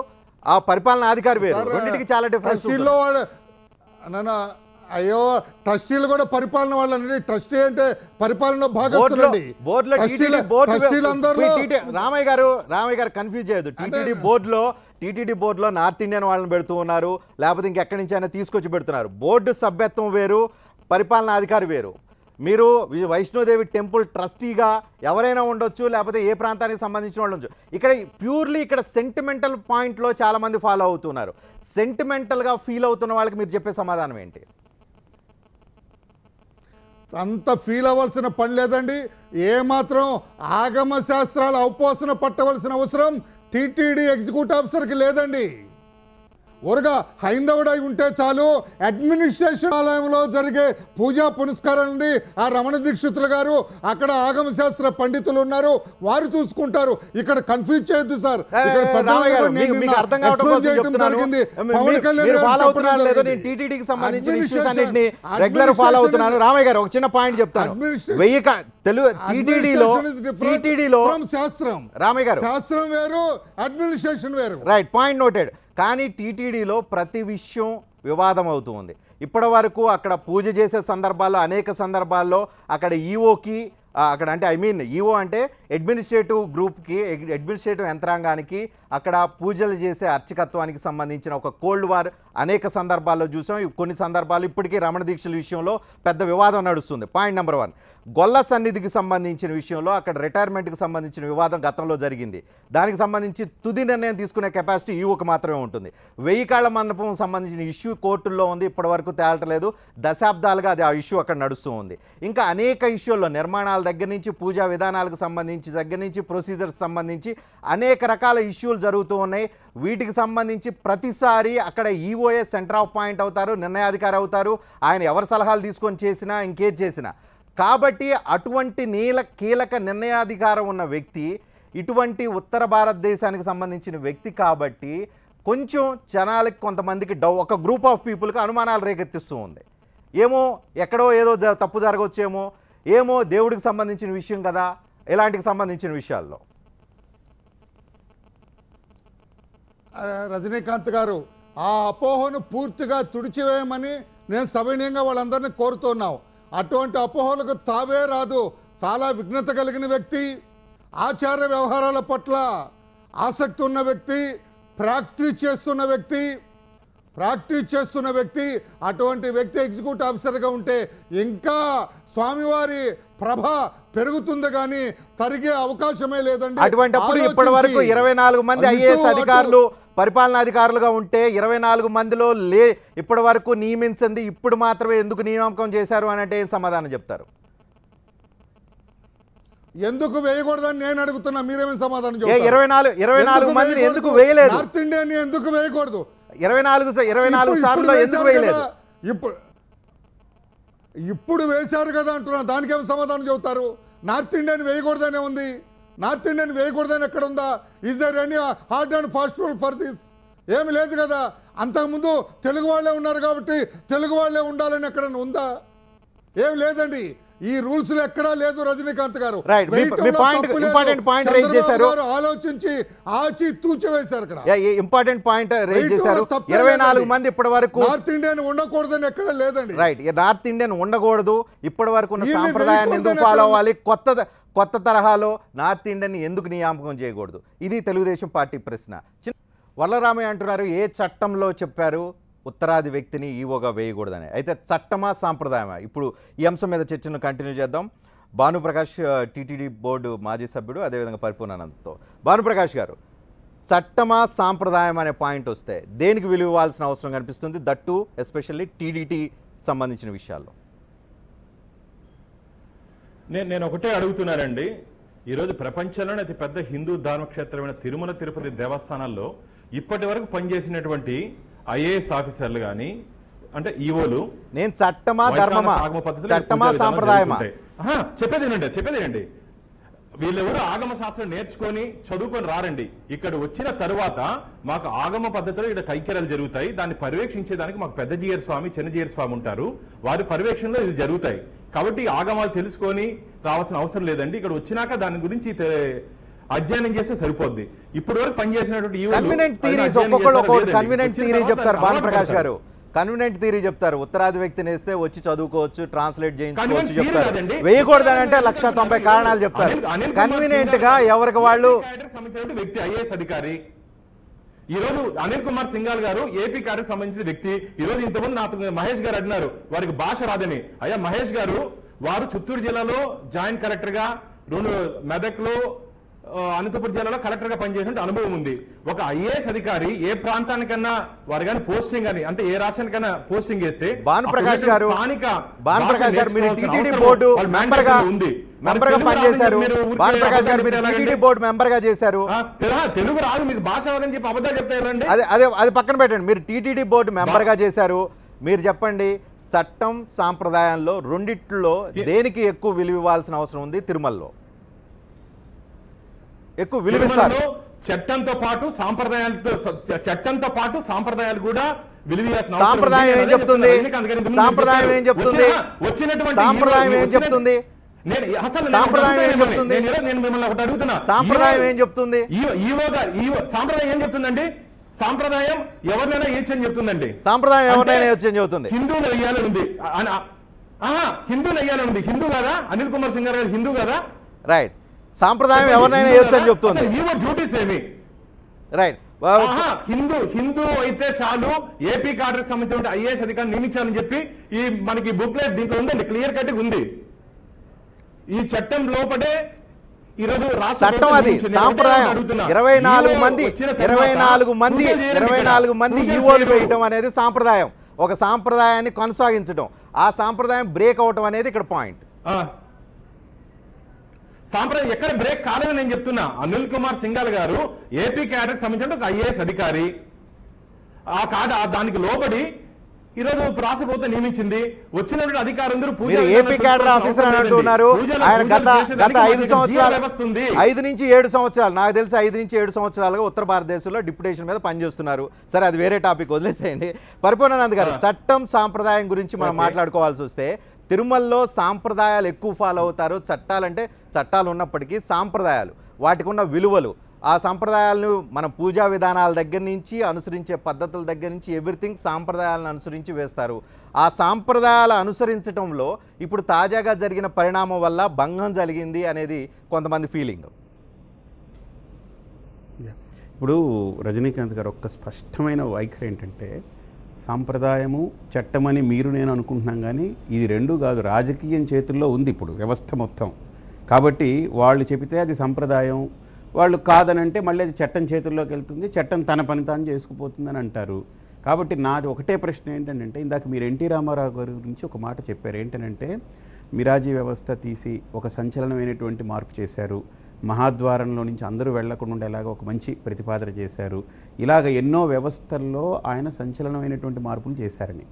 ఆ పరిపాలనా అధికారి వేరు. రెండింటికి చాలా డిఫరెన్స్. అయ్యో, ట్రస్టీలు కూడా పరిపాలన వాళ్ళండి. ట్రస్టీ అంటే పరిపాలన భాగస్తులండి. రామయ్య గారు కన్ఫ్యూజ్ చేయదు. టీటీడీ బోర్డులో నార్త్ ఇండియన్ వాళ్ళని పెడుతూ ఉన్నారు, లేకపోతే ఇంకెక్కడి నుంచి అయినా తీసుకొచ్చి పెడుతున్నారు. బోర్డు సభ్యత్వం వేరు, పరిపాలనా అధికారి వేరు. మీరు వైష్ణోదేవి టెంపుల్ ట్రస్టీగా ఎవరైనా ఉండొచ్చు, లేకపోతే ఏ ప్రాంతానికి సంబంధించిన వాళ్ళు ఉండొచ్చు. ఇక్కడ ప్యూర్లీ ఇక్కడ సెంటిమెంటల్ పాయింట్లో చాలామంది ఫాలో అవుతున్నారు. సెంటిమెంటల్గా ఫీల్ అవుతున్న వాళ్ళకి మీరు చెప్పే సమాధానం ఏంటి? అంత ఫీల్ అవ్వాల్సిన పని లేదండి. ఏమాత్రం ఆగమ శాస్త్రాల ఔపోసన పట్టవలసిన అవసరం టీటీడీ ఎగ్జిక్యూటివ్ ఆఫీసర్కి లేదండి. ఊరగా హైందవుడై ఉంటే చాలు. అడ్మినిస్ట్రేషన్ ఆలయంలో జరిగే పూజా పునస్కారాలండి ఆ రమణ దీక్షితులు గారు, అక్కడ ఆగమ శాస్త్ర పండితులు ఉన్నారు, వారు చూసుకుంటారు. ఇక్కడ కన్ఫ్యూజ్ చేయొద్దు సార్. ఇక్కడ పవన్ కళ్యాణ్ టీటీడీకి సంబంధించిన ఇష్యూస్ అన్నిటిని రెగ్యులర్ ఫాలో అవుతున్నాను. రామయ్య గారు ఒక చిన్న పాయింట్ చెప్తాను. టీటీడీలో శాస్త్రం, రామయ్య గారు శాస్త్రం వేరు, అడ్మినిస్ట్రేషన్ వేరు. Right, point noted. కానీ టీటీడీలో ప్రతి విషయం వివాదం అవుతూ ఉంది. ఇప్పటి వరకు అక్కడ పూజ చేసే సందర్భాల్లో అనేక సందర్భాల్లో అక్కడ ఈఓకి అక్కడ అంటే ఈఓ అంటే అడ్మినిస్ట్రేటివ్ గ్రూప్కి, అడ్మినిస్ట్రేటివ్ యంత్రాంగానికి అక్కడ పూజలు చేసే అర్చకత్వానికి సంబంధించిన ఒక కోల్డ్ వార్ అనేక సందర్భాల్లో చూసాం. కొన్ని సందర్భాలు ఇప్పటికీ రమణ దీక్షల విషయంలో పెద్ద వివాదం నడుస్తుంది. పాయింట్ నెంబర్ 1, గొల్ల సన్నిధికి సంబంధించిన విషయంలో అక్కడ రిటైర్మెంట్కి సంబంధించిన వివాదం గతంలో జరిగింది. దానికి సంబంధించి తుది నిర్ణయం తీసుకునే కెపాసిటీ ఈఓకి మాత్రమే ఉంటుంది. 1000 కాళ్ల మండపం సంబంధించిన ఇష్యూ కోర్టుల్లో ఉంది, ఇప్పటి వరకు తేలటలేదు. దశాబ్దాలుగా అది ఆ ఇష్యూ అక్కడ నడుస్తూ ఉంది. ఇంకా అనేక ఇష్యూల్లో నిర్మాణాల దగ్గర నుంచి పూజా విధానాలకు సంబంధించి దగ్గర నుంచి ప్రొసీజర్స్ సంబంధించి అనేక రకాల ఇష్యూలు జరుగుతూ ఉన్నాయి. వీటికి సంబంధించి ప్రతిసారి అక్కడ ఈఓఏ సెంటర్ ఆఫ్ పాయింట్ అవుతారు, నిర్ణయాధికారి అవుతారు. ఆయన ఎవరి సలహాలు తీసుకొని చేసినా ఇంకేది చేసినా. కాబట్టి అటువంటి కీలక నిర్ణయాధికారం ఉన్న వ్యక్తి, ఇటువంటి ఉత్తర భారతదేశానికి సంబంధించిన వ్యక్తి కాబట్టి కొంచెం జనాలకి కొంతమందికి ఒక గ్రూప్ ఆఫ్ పీపుల్కి అనుమానాలు రేకెత్తిస్తూ ఉంది. ఏమో ఎక్కడో ఏదో తప్పు జరగవచ్చేమో, ఏమో దేవుడికి సంబంధించిన విషయం కదా, ఇలాంటికి సంబంధించిన విషయాల్లో. రజనీకాంత్ గారు, ఆ అపోహను పూర్తిగా తుడిచివేయమని నేను సవినయంగా వాళ్ళందరినీ కోరుతున్నాం. అటువంటి అపోహలకు తావే రాదు. చాలా విఘ్నత కలిగిన వ్యక్తి, ఆచార వ్యవహారాల పట్ల ఆసక్తి ఉన్న వ్యక్తి, ప్రాక్టీస్ చేస్తున్న వ్యక్తి. అటువంటి వ్యక్తి ఎగ్జిక్యూటివ్ ఆఫీసర్గా ఉంటే ఇంకా స్వామివారి ప్రభ పెరుగుతుంది కానీ తరిగే అవకాశమే లేదండి. అటువంటిప్పుడు ఇప్పటి వరకు 24 మంది ఐఏఎస్ అధికారులు పరిపాలనాధికారులుగా ఉంటే 24 మందిలో ఇప్పటి వరకు నియమించింది ఇప్పుడు మాత్రమే ఎందుకు నియామకం చేశారు అని అంటే ఏం సమాధానం చెప్తారు? ఎందుకు వేయకూడదని నేను అడుగుతున్నా, మీరేమేం సమాధానం చెప్తారు? 24 మందిని ఎందుకు వేయలేదు? నార్త్ ఇండియన్ ఎందుకు వేయకూడదు? 24 సార్లు ఎందుకు వేయలేదు? ఇప్పుడు వేశారు కదా అంటున్నా, దానికేం సమాధానం చెబుతారు? నార్త్ ఇండియన్ వేయకూడదనే ఉంది. నార్త్ ఇండియన్ వేయకూడదని ఎక్కడ ఉందా? Is there any hard and fast rule for this? ఏమి లేదు కదా. అంతకుముందు తెలుగు వాళ్ళే ఉన్నారు కాబట్టి తెలుగు వాళ్ళే ఉండాలని ఎక్కడన్నా ఉందా? ఏం లేదండి. ఈ రూల్స్ ఎక్కడా లేదు. రజనీకాంత్ గారు ఆలోచించి ఆచి తూచి వేశారు. ఇక్కడ ఇంపార్టెంట్ పాయింట్ రైజ్ చేశారు. 24 మంది ఇప్పటి వరకు నార్త్ ఇండియన్ ఉండకూడదని ఎక్కడ లేదండి. రైట్, నార్త్ ఇండియన్ ఉండకూడదు. ఇప్పటి వరకు ఉన్న సాంప్రదాయాన్ని ఎందుకు ఫాలో అవ్వాలి? కొత్త తరహాలో నార్త్ ఇండియన్ ఎందుకు నియామకం చేయకూడదు? ఇది తెలుగుదేశం పార్టీ ప్రశ్న. వల్లరామయ్య అంటున్నారు, ఏ చట్టంలో చెప్పారు ఉత్తరాది వ్యక్తిని ఈవోగా వేయకూడదని? అయితే చట్టమా సాంప్రదాయమా? ఇప్పుడు ఈ అంశం మీద చర్చను కంటిన్యూ చేద్దాం. భానుప్రకాష్ టీటీడీ బోర్డు మాజీ సభ్యుడు, అదేవిధంగా పరిపూర్ణానందతో. భానుప్రకాష్ గారు, చట్టమా సాంప్రదాయం అనే పాయింట్ వస్తే దేనికి విలువ ఇవ్వాల్సిన అవసరం కనిపిస్తుంది? దట్టు ఎస్పెషల్లీ టీడీటీ సంబంధించిన విషయాల్లో. నేను ఒకటే అడుగుతున్నానండి. ఈరోజు ప్రపంచంలోనే అతి పెద్ద హిందూ ధర్మక్షేత్రమైన తిరుమల తిరుపతి దేవస్థానాల్లో ఇప్పటి వరకు పనిచేసినటువంటి ఐఏఎస్ ఆఫీసర్లు కానీ అంటే ఈవోలు, నేను చట్టమా ధర్మమా, చట్టమా సాంప్రదాయమా చెప్పేదేనండి. వీళ్ళెవరు ఆగమ శాస్త్రం నేర్చుకొని చదువుకొని రారండి. ఇక్కడ వచ్చిన తరువాత మాకు ఆగమ పద్ధతిలో ఇక్కడ కైక్యరాలు జరుగుతాయి. దాన్ని పర్యవేక్షించేదానికి మాకు పెద్ద జీయర్ స్వామి, చిన్న జీయర్ స్వామి ఉంటారు. వారి పర్యవేక్షణలో ఇది జరుగుతాయి. కాబట్టి ఆగమాలు తెలుసుకొని రావాల్సిన అవసరం లేదండి. ఇక్కడ వచ్చినాక దాని గురించి అధ్యయనం చేస్తే సరిపోద్ది. ఇప్పటి వరకు పనిచేసినటువంటి కన్వీనెంట్ థియరీ చెప్తారు భానుప్రకాష్ గారు. కన్వీనెంట్ థియరీ చెప్తారు. ఉత్తరాది వ్యక్తిని వేస్తే వచ్చి చదువుకోవచ్చు, ట్రాన్స్లేట్ చేయించుకోవచ్చు చెప్తారు. వేయకూడదని అంటే 190 కారణాలు చెప్తారు. కన్వీనెంట్ గా ఎవరికి వాళ్ళు సంబంధించిన వ్యక్తి ఐఏఎస్ అధికారి. ఈ రోజు అనిల్ కుమార్ సింఘాల్ గారు ఏపీ కార్యకు సంబంధించిన వ్యక్తి. ఈ రోజు ఇంతకుముందు నాతో మహేష్ గారు అడిగినారు వారికి భాష రాదని. అయ్యా మహేష్ గారు వారు చిత్తూరు జిల్లాలో జాయింట్ కలెక్టర్గా, మెదక్లో, అనంతపురం జిల్లాలో కలెక్టర్గా పనిచేసిన అనుభవం ఉంది. ఒక ఐఏఎస్ అధికారి ఏ ప్రాంతానికన్నా వారు కానీ పోస్టింగ్ అని అంటే ఏ రాష్ట్రానికైనా పోస్టింగ్ చేస్తే భానుప్రకాష్ గారు స్థానిక మీరు టీటీడీ బోర్డు మెంబర్గా పనిచేశారు. భానుప్రకాష్ గారు మీరు టీటీడీ బోర్డు మెంబర్గా చేశారు. తెలుగు రాదు మీకు భాష రాదని చెప్పి అబద్ధాలు చెప్తారండి. అది పక్కన పెట్టండి. మీరు టీటీడీ బోర్డు మెంబర్గా చేశారు. మీరు చెప్పండి, చట్టం సాంప్రదాయంలో రెండిట్లో దేనికి ఎక్కువ విలువ ఇవ్వాల్సిన అవసరం ఉంది? తిరుమలలో ఎక్కువ విలువిస్తారు. చట్టంతో పాటు సాంప్రదాయాలు కూడా విలువియాల్సిన సాంప్రదాయం ఏం చెప్తుంది? సాంప్రదాయం ఏం చెప్తుంది? సాంప్రదాయం ఏం చెప్తుంది? నేను మిమ్మల్ని ఒకటి అడుగుతున్నా, సాంప్రదాయం ఏం చెప్తుంది? సాంప్రదాయం ఏం చెప్తుందండి? సాంప్రదాయం ఎవరినైనా ఏచని చెప్తుందండి. సాంప్రదాయం ఎవరినైనా ఏచని చెప్తుంది. హిందువులు వెయ్యాలని ఉంది. హిందువులు వెయ్యాలని ఉంది. హిందూ కదా అనిల్ కుమార్ సింగ్ గారు? హిందూ కదా? రైట్. సాంప్రదాయం ఎవరినైనా ఏచని అని చెప్తుంది. డ్యూటీస్ ఏమి? రైట్. హిందూ అయితే చాలు, ఏపీ కార్డుకి సంబంధించిన ఐఏఎస్ అధికారులు నియమించాలని చెప్పి ఈ మనకి బుక్లెట్ దీంట్లో ఉందండి, క్లియర్ కట్ ఉంది. ఈ చట్టం లోపడే ఈరోజు చట్టం అది సాంప్రదాయం. 24 మంది ఈవోలు వేయటం అనేది సాంప్రదాయం. ఒక సాంప్రదాయాన్ని కొనసాగించడం, ఆ సాంప్రదాయం బ్రేక్ అవటం అనేది ఇక్కడ పాయింట్. సాంప్రదాయం ఎక్కడ బ్రేక్ కాదని నేను చెప్తున్నా. అనిల్ కుమార్ సింఘాల్ గారు ఏపీ క్యాడర్కి సంబంధించిన ఒక ఐఏఎస్ అధికారి. ఆ కార్డు దానికి లోబడి ఈరోజు రాష్ట్ర ప్రభుత్వం నియమించింది. వచ్చినటువంటి అధికారులందరూ ఏపీ క్యాడర్ ఆఫీసర్ అని అంటున్నారు. ఆయన గత 5 సంవత్సరాలు 5 నుంచి 7 సంవత్సరాలు నాకు తెలిసి 5 నుంచి 7 సంవత్సరాలుగా ఉత్తర భారతదేశంలో డిప్యుటేషన్ మీద పనిచేస్తున్నారు. సరే, అది వేరే టాపిక్, వదిలేసేయండి. పరిపూర్ణానంద్ గారు, చట్టం సాంప్రదాయం గురించి మనం మాట్లాడుకోవాల్సి వస్తే తిరుమలలో సాంప్రదాయాలు ఎక్కువ ఫాలో అవుతారు. చట్టాలు ఉన్నప్పటికీ సాంప్రదాయాలు, వాటికి ఉన్న విలువలు, ఆ సాంప్రదాయాలను మన పూజా విధానాల దగ్గర నుంచి, అనుసరించే పద్ధతుల దగ్గర నుంచి ఎవ్రీథింగ్ సాంప్రదాయాలను అనుసరించి వేస్తారు. ఆ సాంప్రదాయాలు అనుసరించడంలో ఇప్పుడు తాజాగా జరిగిన పరిణామం వల్ల భంగం జరిగింది అనేది కొంతమంది ఫీలింగ్. ఇప్పుడు రజనీకాంత్ గారు ఒక్క స్పష్టమైన వైఖరి ఏంటంటే, సాంప్రదాయము చట్టమని మీరు నేను అనుకుంటున్నాం, కానీ ఇది రెండూ కాదు. రాజకీయం చేతుల్లో ఉంది ఇప్పుడు వ్యవస్థ మొత్తం. కాబట్టి వాళ్ళు చెబితే అది సంప్రదాయం, వాళ్ళు కాదనంటే మళ్ళీ అది చట్టం చేతుల్లోకి వెళ్తుంది, చట్టం తన పని తాను చేసుకుపోతుందని అంటారు. కాబట్టి నాది ఒకటే ప్రశ్న ఏంటంటే, ఇందాక మీరు ఎన్టీ రామారావు గారి గురించి ఒక మాట చెప్పారు. ఏంటంటే మిరాజీ వ్యవస్థ తీసి ఒక సంచలనమైనటువంటి మార్పు చేశారు. మహాద్వారంలో నుంచి అందరూ వెళ్లకుండా ఉండేలాగా ఒక మంచి ప్రతిపాదన చేశారు. ఇలాగ ఎన్నో వ్యవస్థల్లో ఆయన సంచలనమైనటువంటి మార్పులు చేశారని.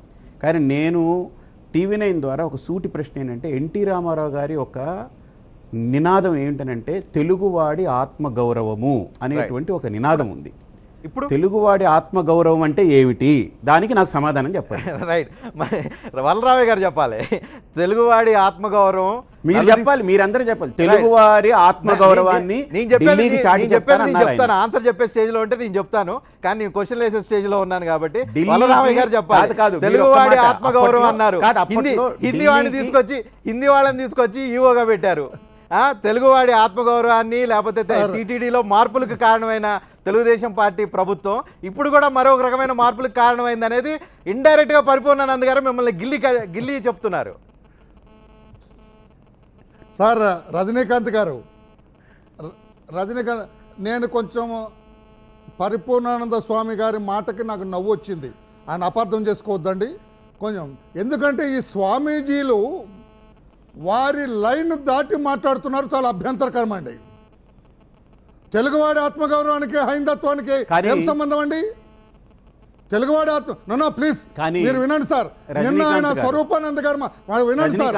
కానీ నేను TV9 ద్వారా ఒక సూటి ప్రశ్న ఏంటంటే, ఎన్టీ రామారావు గారి ఒక నినాదం ఏంటనంటే తెలుగువాడి ఆత్మగౌరవము అనేటువంటి ఒక నినాదం ఉంది. ఇప్పుడు తెలుగువాడి ఆత్మగౌరవం అంటే ఏమిటి? దానికి నాకు సమాధానం చెప్పండి. రైట్, మరి వలరామయ్య గారు చెప్పాలి. తెలుగువాడి ఆత్మగౌరవం మీరు చెప్పాలి, మీరందరూ చెప్పాలి. తెలుగువారి ఆత్మగౌరవాన్ని చెప్తాను. ఆన్సర్ చెప్పే స్టేజ్ లో ఉంటే నేను చెప్తాను, కానీ నేను క్వశ్చన్ వేసే స్టేజ్ లో ఉన్నాను కాబట్టి వలరామయ్య గారు చెప్పాలి. తెలుగువాడి ఆత్మగౌరవం అన్నారు. హిందీ వాళ్ళని తీసుకొచ్చి ఈవోగా పెట్టారు. తెలుగువాడి ఆత్మగౌరవాన్ని, లేకపోతే టీటీడీలో మార్పులకు కారణమైన తెలుగుదేశం పార్టీ ప్రభుత్వం ఇప్పుడు కూడా మరొక రకమైన మార్పులకు కారణమైంది అనేది ఇండైరెక్ట్ గా పరిపూర్ణానంద్ గారు మిమ్మల్ని గిల్లి చెప్తున్నారు. సార్ రజనీకాంత్ గారు, నేను కొంచెం పరిపూర్ణానంద స్వామి గారి మాటకి నాకు నవ్వు వచ్చింది. ఆయన అపార్థం చేసుకోవద్దండి కొంచెం. ఎందుకంటే ఈ స్వామీజీలు వారి లైన్ దాటి మాట్లాడుతున్నారు, చాలా అభ్యంతరకరం అండి. తెలుగువాడి ఆత్మగౌరవానికి హైందత్వానికి ఏం సంబంధం అండి? తెలుగువాడి ప్లీజ్ మీరు వినండి సార్. నిన్న ఆయన స్వరూపానంద్ గారు వినండి సార్,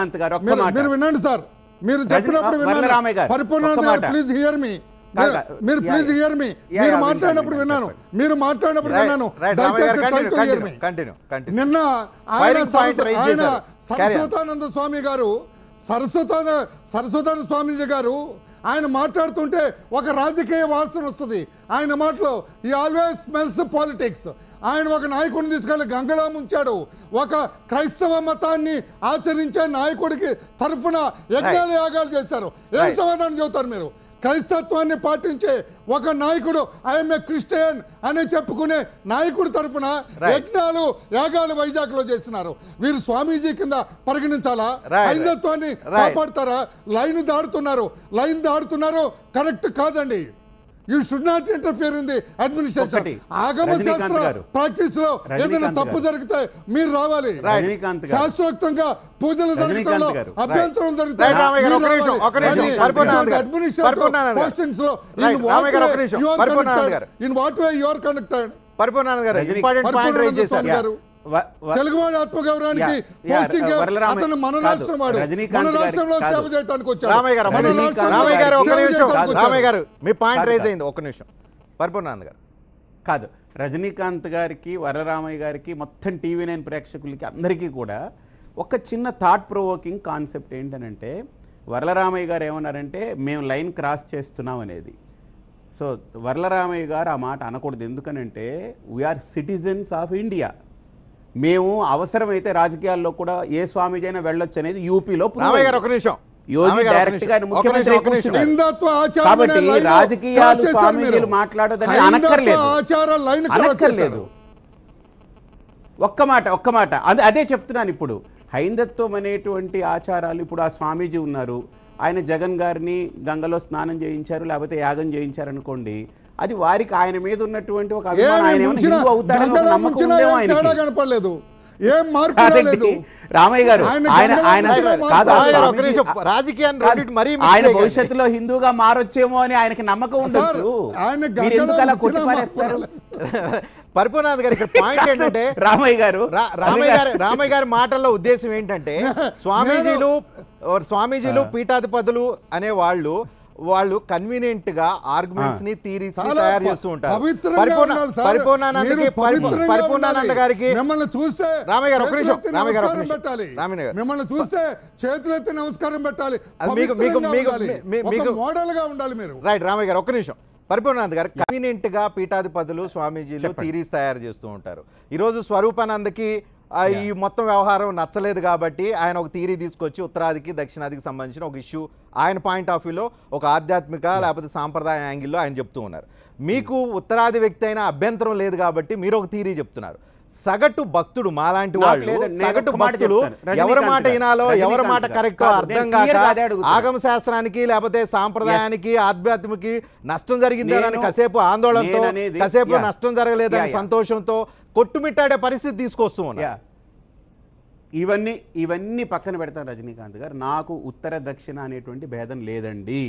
మీరు వినండి సార్, మీరు చెప్పినప్పుడు విన్నాను. పరిపూర్ణానంద్ గారు ప్లీజ్ హియర్ మీ, మీరు ప్లీజ్ హియర్ మీ. మీరు మాట్లాడినప్పుడు విన్నాను, దయచేసి ట్రై టు హియర్ మీ. నిన్న ఆయన సరస్వతానంద స్వామి గారు, సరస్వతానంద స్వామీజీ గారు ఆయన మాట్లాడుతుంటే ఒక రాజకీయ వాసన వస్తుంది ఆయన మాటలో. ఈ ఆల్వేస్ స్మెల్స్ పాలిటిక్స్. ఆయన ఒక నాయకుడిని తీసుకెళ్లి గంగలో ముంచాడు. ఒక క్రైస్తవ మతాన్ని ఆచరించే నాయకుడికి తరఫున యజ్ఞాలు యాగాలు చేశారు. ఏం సమాధానం చెబుతారు మీరు? క్రైస్తత్వాన్ని పాటించే ఒక నాయకుడు ఐఎమ్ ఏ క్రిస్టియన్ అని చెప్పుకునే నాయకుడి తరఫున యజ్ఞాలు యాగాలు వైజాగ్ లో చేస్తున్నారు. వీరు స్వామీజీ కింద పరిగణించాలా? హైందత్వాన్ని కాపాడతారా? లైన్ దాడుతున్నారు కరెక్ట్ కాదండి. You should not interfere in the administration. ఆగమ శాస్త్ర ప్రాక్టీస్ లో ఏదైనా తప్పు జరిగితే మీరు రావాలి. శాస్త్రోక్తంగా పూజలు జరగడంలో అభ్యంతరం జరిగితే పోస్టింగ్స్ లో in what way you are connected. తెలుగువాడి ఆత్మగౌరవానికి పోస్టింగ్ అతను మన రాష్ట్రం వాడు, మన రాష్ట్రంలో సేవ చేయడానికి వచ్చాడు. మీ పాయింట్ రైజ్ అయింది. ఒక్క నిమిషం పరిపూర్ణానంద గారు. కాదు, రజనీకాంత్ గారికి వరలరామయ్య గారికి మొత్తం TV9 ప్రేక్షకులకి అందరికీ కూడా ఒక చిన్న థాట్ ప్రొవోకింగ్ కాన్సెప్ట్ ఏంటనంటే, వరలరామయ్య గారు ఏమన్నారంటే మేము లైన్ క్రాస్ చేస్తున్నాం అనేది. సో వరలరామయ్య గారు ఆ మాట అనకూడదు. ఎందుకనంటే వీఆర్ సిటిజన్స్ ఆఫ్ ఇండియా. మేము అవసరమైతే రాజకీయాల్లో కూడా ఏ స్వామీజీ అయినా వెళ్ళొచ్చు అనేది యూపీలో రాజకీయాలు స్వామీజీలు మాట్లాడదని అనక్కర్లేదు. ఒక్క మాట అదే చెప్తున్నాను. ఇప్పుడు హైందత్వం అనేటువంటి ఆచారాలు, ఇప్పుడు ఆ స్వామీజీ ఉన్నారు, ఆయన జగన్ గారిని గంగలో స్నానం చేయించారు, లేకపోతే యాగం చేయించారు అనుకోండి, అది వారికి ఆయన మీద ఉన్నటువంటి ఒక రామయ్య గారు ఆయన భవిష్యత్తులో హిందూగా మారొచ్చేమో అని ఆయనకి నమ్మకం ఉండదు. ఎందుకు అలా కొట్టిపారేస్తారు? పరిపూర్ణానంద గారు ఇక్కడ పాయింట్ ఏంటంటే, రామయ్య గారి మాటల్లో ఉద్దేశం ఏంటంటే, స్వామీజీలు పీఠాధిపతులు అనే వాళ్ళు కన్వీనియంట్ గా ఆర్గ్యుమెంట్స్ ని థియరీస్ ని తయారు చేస్తూ ఉంటారు. పరిపూర్ణానంద గారికి మిమ్మల్ని చూస్తే రామయ్య గారు ఒక నిమిషం, మిమ్మల్ని చూస్తే చేతులెత్తి నమస్కారం పెట్టాలి, మోడల్ గా ఉండాలి మీరు. రైట్ రామయ్య గారు ఒక నిమిషం. పరిపూర్ణానంద గారు కన్వీనియంట్ గా పీఠాధిపతులు స్వామీజీలు థియరీస్ తయారు చేస్తూ ఉంటారు. ఈరోజు స్వరూపానందకి ఈ మొత్తం వ్యవహారం నచ్చలేదు కాబట్టి ఆయన ఒక థియరీ తీసుకొచ్చి ఉత్తరాదికి దక్షిణాదికి సంబంధించిన ఒక ఇష్యూ ఆయన పాయింట్ ఆఫ్ వ్యూలో ఒక ఆధ్యాత్మిక లేకపోతే సాంప్రదాయ యాంగిల్లో ఆయన చెప్తూ ఉన్నారు. మీకు ఉత్తరాది వ్యక్తి అయినా అభ్యంతరం లేదు కాబట్టి మీరు ఒక థియరీ చెప్తున్నారు. సగటు భక్తుడు మాలాంటి వాళ్ళు, సగటు భక్తులు ఎవరి మాట వినాలో ఎవరి మాట కరెక్టో అర్థం కాక ఆగమ శాస్త్రానికి లేకపోతే సాంప్రదాయానికి ఆధ్యాత్మికి నష్టం జరిగింది అని కాసేపు ఆందోళనతో, కాసేపు నష్టం జరగలేదని సంతోషంతో కొట్టుమిట్టాడే పరిస్థితి తీసుకొస్తూ ఉన్నా. ఇవన్నీ పక్కన పెడతాను రజనీకాంత్ గారు. నాకు ఉత్తర దక్షిణ అనేటువంటి భేదం లేదండి,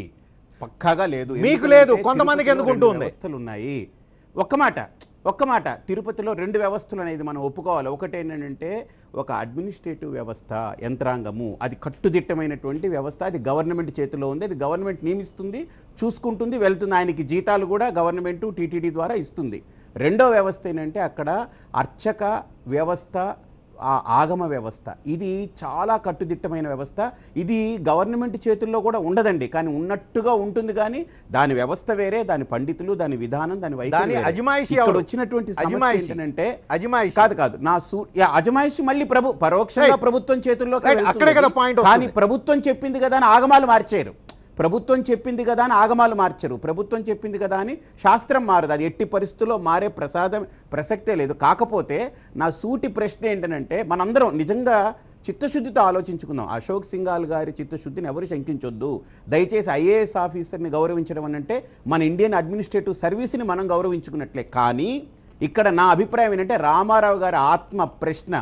పక్కాగా లేదు. మీకు లేదు, కొంతమందికి ఎందుకు ఉంటుంది? వ్యవస్థలు ఉన్నాయి. ఒక్క మాట తిరుపతిలో 2 వ్యవస్థలు అనేది మనం ఒప్పుకోవాలి. ఒకటి ఏంటంటే ఒక అడ్మినిస్ట్రేటివ్ వ్యవస్థ, యంత్రాంగము, అది కట్టుదిట్టమైనటువంటి వ్యవస్థ, అది గవర్నమెంట్ చేతిలో ఉంది, అది గవర్నమెంట్ నియమిస్తుంది, చూసుకుంటుంది, వెళ్తుంది. ఆయనకి జీతాలు కూడా గవర్నమెంట్ టీటీడీ ద్వారా ఇస్తుంది. రెండో వ్యవస్థ ఏంటంటే అక్కడ అర్చక వ్యవస్థ, ఆగమ వ్యవస్థ. ఇది చాలా కట్టుదిట్టమైన వ్యవస్థ. ఇది గవర్నమెంట్ చేతుల్లో కూడా ఉండదండి, కానీ ఉన్నట్టుగా ఉంటుంది. కానీ దాని వ్యవస్థ వేరే, దాని పండితులు, దాని విధానం, దాని వైఖరి. ఇక్కడ వచ్చినటువంటి సమస్య ఏంటంటే కాదు నా అజమాయిషి మళ్ళీ పరోక్షంగా ప్రభుత్వం చేతుల్లో, కానీ ప్రభుత్వం చెప్పింది కదా అని ఆగమాలు మార్చారు. ప్రభుత్వం చెప్పింది కదా అని ఆగమాలు మార్చరు. ప్రభుత్వం చెప్పింది కదా అని శాస్త్రం మారదు. అది ఎట్టి పరిస్థితుల్లో మారే ప్రసక్తే లేదు. కాకపోతే నా సూటి ప్రశ్న ఏంటంటే, మనందరం నిజంగా చిత్తశుద్ధితో ఆలోచించుకుందాం. అశోక్ సింఘాల్ గారి చిత్తశుద్ధిని ఎవరు శంకించొద్దు. దయచేసి ఐఏఎస్ ఆఫీసర్ని గౌరవించడం అంటే మన ఇండియన్ అడ్మినిస్ట్రేటివ్ సర్వీస్ని మనం గౌరవించుకున్నట్లే. కానీ ఇక్కడ నా అభిప్రాయం ఏంటంటే, రామారావు గారి ఆత్మ ప్రశ్న,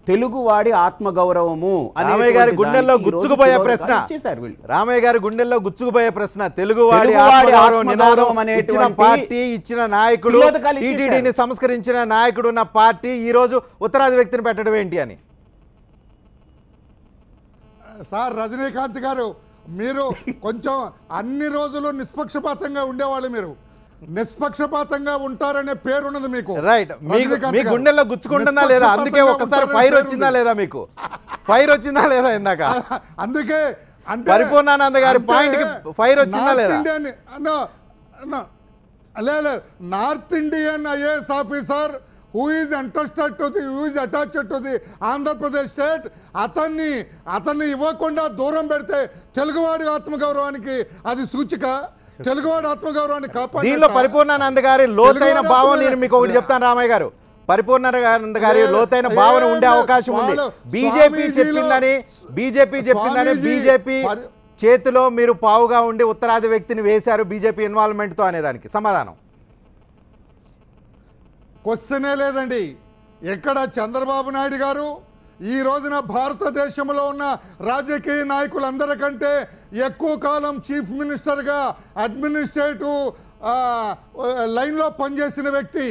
తెలుగువాడి ఆత్మగౌరవము, రామయ్య గారి గుండెల్లో గుచ్చుకుపోయే ప్రశ్న, రామయ్య గారి గుండెల్లో గుచ్చుకుపోయే ప్రశ్న, తెలుగువాడి ఆత్మగౌరవం నినాదం ఇచ్చిన పార్టీ, ఇచ్చిన నాయకుడు, టీటీడీని సంస్కరించిన నాయకుడు ఉన్న పార్టీ ఈ రోజు ఉత్తరాది వ్యక్తిని పెట్టడం ఏంటి అని. సార్ రజనీకాంత్ గారు, మీరు కొంచెం అన్ని రోజులు నిష్పక్షపాతంగా ఉండేవాళ్ళు. మీరు నిష్పక్షపాతంగా ఉంటారనే పేరున్నది మీకు. రైట్, మీ గుండెల్లో గుచ్చుకుంటుందా లేదా? అందుకే ఒకసారి ఫైర్ వచ్చిందా లేదా? మీకు ఫైర్ వచ్చిందా లేదా ఇందాక? అందుకే పరిపూర్ణానంద గారి పాయింట్ కి ఫైర్ వచ్చిందా లేదా? North Indian IAS officer who is interested to the, who is attached to the Andhra Pradesh state, అతన్ని ఇవ్వకుండా దూరం పెడితే తెలుగువాడి ఆత్మగౌరవానికి అది సూచిక. తెలుగువాడి ఆత్మగౌరవాన్ని దీనిలో పరిపూర్ణానంద గారి లోతైన తెలుగువాడి భావం ఆత్మగౌరవం- నేను మీకు ఒకటి చెప్తాను రామయ్య గారు. పరిపూర్ణానంద గారి లోతైన భావన ఉండే అవకాశం ఉంది. బీజేపీ చెప్పిందని బీజేపీ చేతిలో మీరు పావుగా ఉండి ఉత్తరాది వ్యక్తిని వేశారు బీజేపీ ఇన్వాల్వ్మెంట్ తో అనేదానికి సమాధానం క్వశ్చనే లేదండి. ఎక్కడ చంద్రబాబు నాయుడు గారు ఈ రోజున భారతదేశంలో ఉన్న రాజకీయ నాయకులందరికంటే ఎక్కువ కాలం చీఫ్ మినిస్టర్గా అడ్మినిస్ట్రేటివ్ లైన్లో పనిచేసిన వ్యక్తి.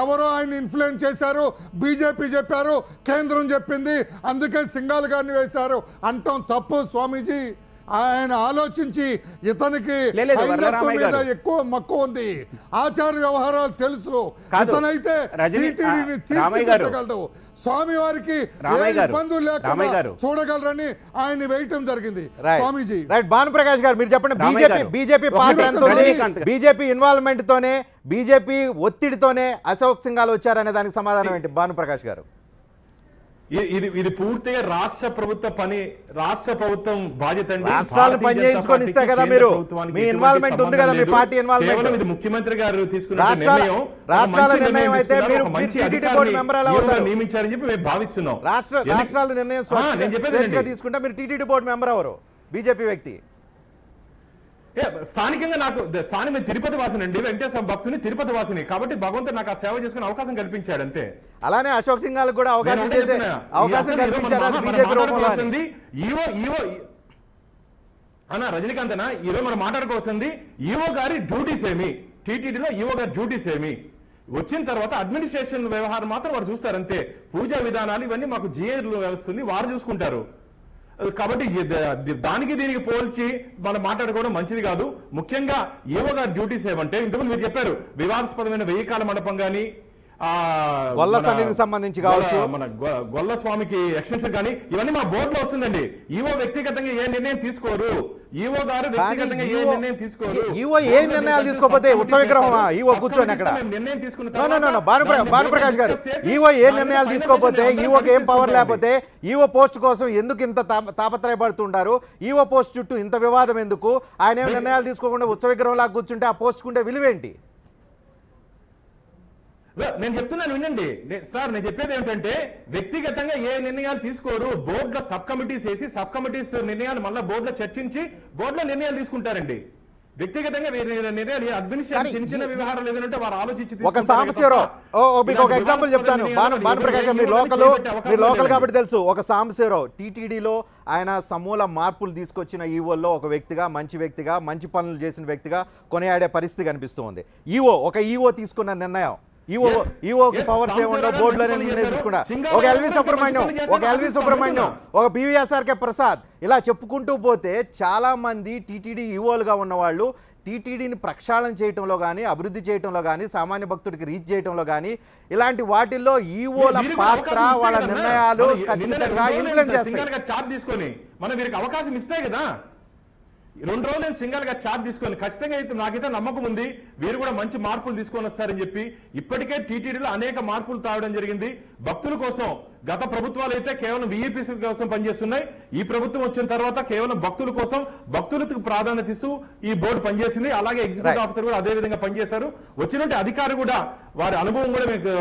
ఎవరో ఆయన ఇన్ఫ్లుయెన్స్ చేశారు, బీజేపీ చెప్పారు, కేంద్రం చెప్పింది, అందుకే సింగాల్ గారిని వేశారు అంటాం తప్పు స్వామీజీ. ఆయన ఆలోచించి ఇతనికి హైందత్వం మీద ఎక్కువ మక్కువ ఉంది, ఆచార వ్యవహారాలు తెలుసు, ఇతనైతే టీటీడీని తీర్చిదిద్దగలడు, స్వామి వారికి ఇబ్బందులు లేకుండా చూడగలరని ఆయన వేయటం జరిగింది. స్వామీజీ భానుప్రకాష్ గారు మీరు చెప్పండి. బీజేపీ పాత్ర బీజేపీ ఇన్వాల్వ్మెంట్ తోనే బీజేపీ ఒత్తిడితోనే అశోక్ సింఘాల్ వచ్చారనే దానికి సమాధానం ఏంటి భానుప్రకాష్ గారు? ఇది పూర్తిగా రాష్ట్ర ప్రభుత్వ పని, రాష్ట్ర ప్రభుత్వం బాధ్యత అండి. రాష్ట్రాలు పని చేయించుకొని ఇస్తే కదా మీరు, మీ ఇన్వాల్వ్మెంట్ ఉంది కదా, మీ పార్టీ ఇన్వాల్వ్మెంట్. ఇది ముఖ్యమంత్రి గారు తీసుకున్న రాష్ట్రాల నిర్ణయం అయితే మీరు టీటీడీ బోర్డు మెంబర్ ఎలా అవుతారు? నియమించారని చెప్పి మేము భావిస్తున్నాం. రాష్ట్రాల నిర్ణయం స్వేచ్ఛగా తీసుకుంటే మీరు టీటీడీ బోర్డు మెంబర్ ఎవరు? బీజేపీ వ్యక్తి. స్థానికంగా నాకు స్థానిక తిరుపతి వాసిని అండి, వెంకటేశ్వర భక్తుని, తిరుపతి వాసిని, కాబట్టి భగవంతుడు నాకు ఆ సేవ చేసుకునే అవకాశం కల్పించాడు అంతే. అలానే అశోక్ సింఘాల్ కూడా అవకాశం అన్న రజనీకాంత్ అన్న, ఈరోజు మనం మాట్లాడుకోవాల్సింది ఈవో గారి డ్యూటీస్ ఏమి, టీటీడీలో ఈవో గారి డ్యూటీస్ ఏమి, వచ్చిన తర్వాత అడ్మినిస్ట్రేషన్ వ్యవహారం మాత్రం వారు చూస్తారు అంతే. పూజా విధానాలు ఇవన్నీ మాకు జిఏలు వ్యవస్థ ఉంది, వారు చూసుకుంటారు. కాబట్టి దానికి దీనికి పోల్చి మనం మాట్లాడుకోవడం మంచిది కాదు. ముఖ్యంగా ఈవో గారి డ్యూటీస్ ఏమంటే, ఇంతకుముందు మీరు చెప్పారు వివాదాస్పదమైన వెయ్యికాల మండపం కానీ, గొల్ల సన్నిధికి సంబంధించి కావచ్చు, మన గొల్ల స్వామికి ఎక్స్టెన్షన్ కానీ, ఇవన్నీ మా బోర్డులో వస్తుందండి. ఈవో వ్యక్తిగతంగా ఏ నిర్ణయం తీసుకోరు, ఈవో గారు వ్యక్తిగతంగా ఏ నిర్ణయం తీసుకోరు. ఈవో ఏ నిర్ణయాలు తీసుకోకపోతే ఉత్సవ విగ్రహం ఈవో కూర్చొని అక్కడ నిర్ణయం తీసుకున్న భానుప్రకాష్ గారు, ఈవో ఏ నిర్ణయాలు తీసుకోకపోతే, ఈవోకి ఏం పవర్ లేకపోతే ఈవో పోస్ట్ కోసం ఎందుకు ఇంత తాపత్రయపడుతుంటారు? ఈవో పోస్ట్ చుట్టూ ఇంత వివాదం ఎందుకు? ఆయన ఏం నిర్ణయాలు తీసుకోకుండా ఉత్సవ విగ్రహం లాగా కూర్చుంటే ఆ పోస్ట్ కుంటే విలువేంటి? నేను చెప్తున్నాను వినండి సార్, నేను చెప్పేది ఏమిటంటే వ్యక్తిగతంగా ఏ నిర్ణయాలు తీసుకోరు. బోర్డులో సబ్ కమిటీస్ వేసి, సబ్ కమిటీస్ నిర్ణయాలు మళ్ళీ బోర్డులో చర్చించి బోర్డులో నిర్ణయాలు తీసుకుంటారండి. వ్యక్తిగతంగా నిర్ణయాలు అడ్మినిస్ట్రేషన్ చిన్న చిన్న వ్యవహారాలు ఏదంటే వారు ఆలోచించి ఒక సాంబశివరావు, మీకు ఒక ఎగ్జాంపుల్ చెప్తాను. భానుప్రకాష్ మీరు లోకల్ కాబట్టి తెలుసు. ఒక సాంబశివరావు టీటీడీలో ఆయన సమూల మార్పులు తీసుకొచ్చిన ఈవోల్లో ఒక వ్యక్తిగా, మంచి వ్యక్తిగా, మంచి పనులు చేసిన వ్యక్తిగా కొనియాడే పరిస్థితి కనిపిస్తుంది. ఒక ఈవో తీసుకున్న నిర్ణయం, ఈవోకి పవర్స్ ఏముండో బోర్డులోనే తీసుకున్నా, ఒక ఎల్వి సుబ్రహ్మణ్యం, ఒక పివిఎస్ఆర్కే ప్రసాద్, ఇలా చెప్పుకుంటూ పోతే చాలా మంది టీటీడీ ఈవోలుగా ఉన్నవాళ్ళు టీటీడీని ప్రక్షాళన చేయటంలో కానీ, అభివృద్ధి చేయటంలో కానీ, సామాన్య భక్తుడికి రీచ్ చేయటంలో కానీ, ఇలాంటి వాటిల్లో ఈవోల పాత్ర, వాళ్ళ నిర్ణయాలు ఖచ్చితంగా ఇన్ఫ్లుయెన్స్ చేస్తాయి. చార్జ్ తీసుకొని మనం వీరికి అవకాశం ఇస్తే కదా. 2 రోజులు నేను సింగల్ గా చార్జ్ తీసుకొని ఖచ్చితంగా అయితే నాకైతే నమ్మకం ఉంది వీరు కూడా మంచి మార్పులు తీసుకొని వస్తారని చెప్పి. ఇప్పటికే టీటీడీలో అనేక మార్పులు తావడం జరిగింది భక్తుల కోసం. గత ప్రభుత్వాలు అయితే కేవలం విఐపీస్ కోసం పనిచేస్తున్నాయి. ఈ ప్రభుత్వం వచ్చిన తర్వాత కేవలం భక్తుల కోసం, భక్తులకు ప్రాధాన్యత ఇస్తూ ఈ బోర్డు పనిచేసింది. అలాగే ఎగ్జిక్యూటివ్ ఆఫీసర్ కూడా అదే విధంగా పనిచేశారు. వచ్చినట్టు అధికారి కూడా వారి అనుభవం కూడా మీకు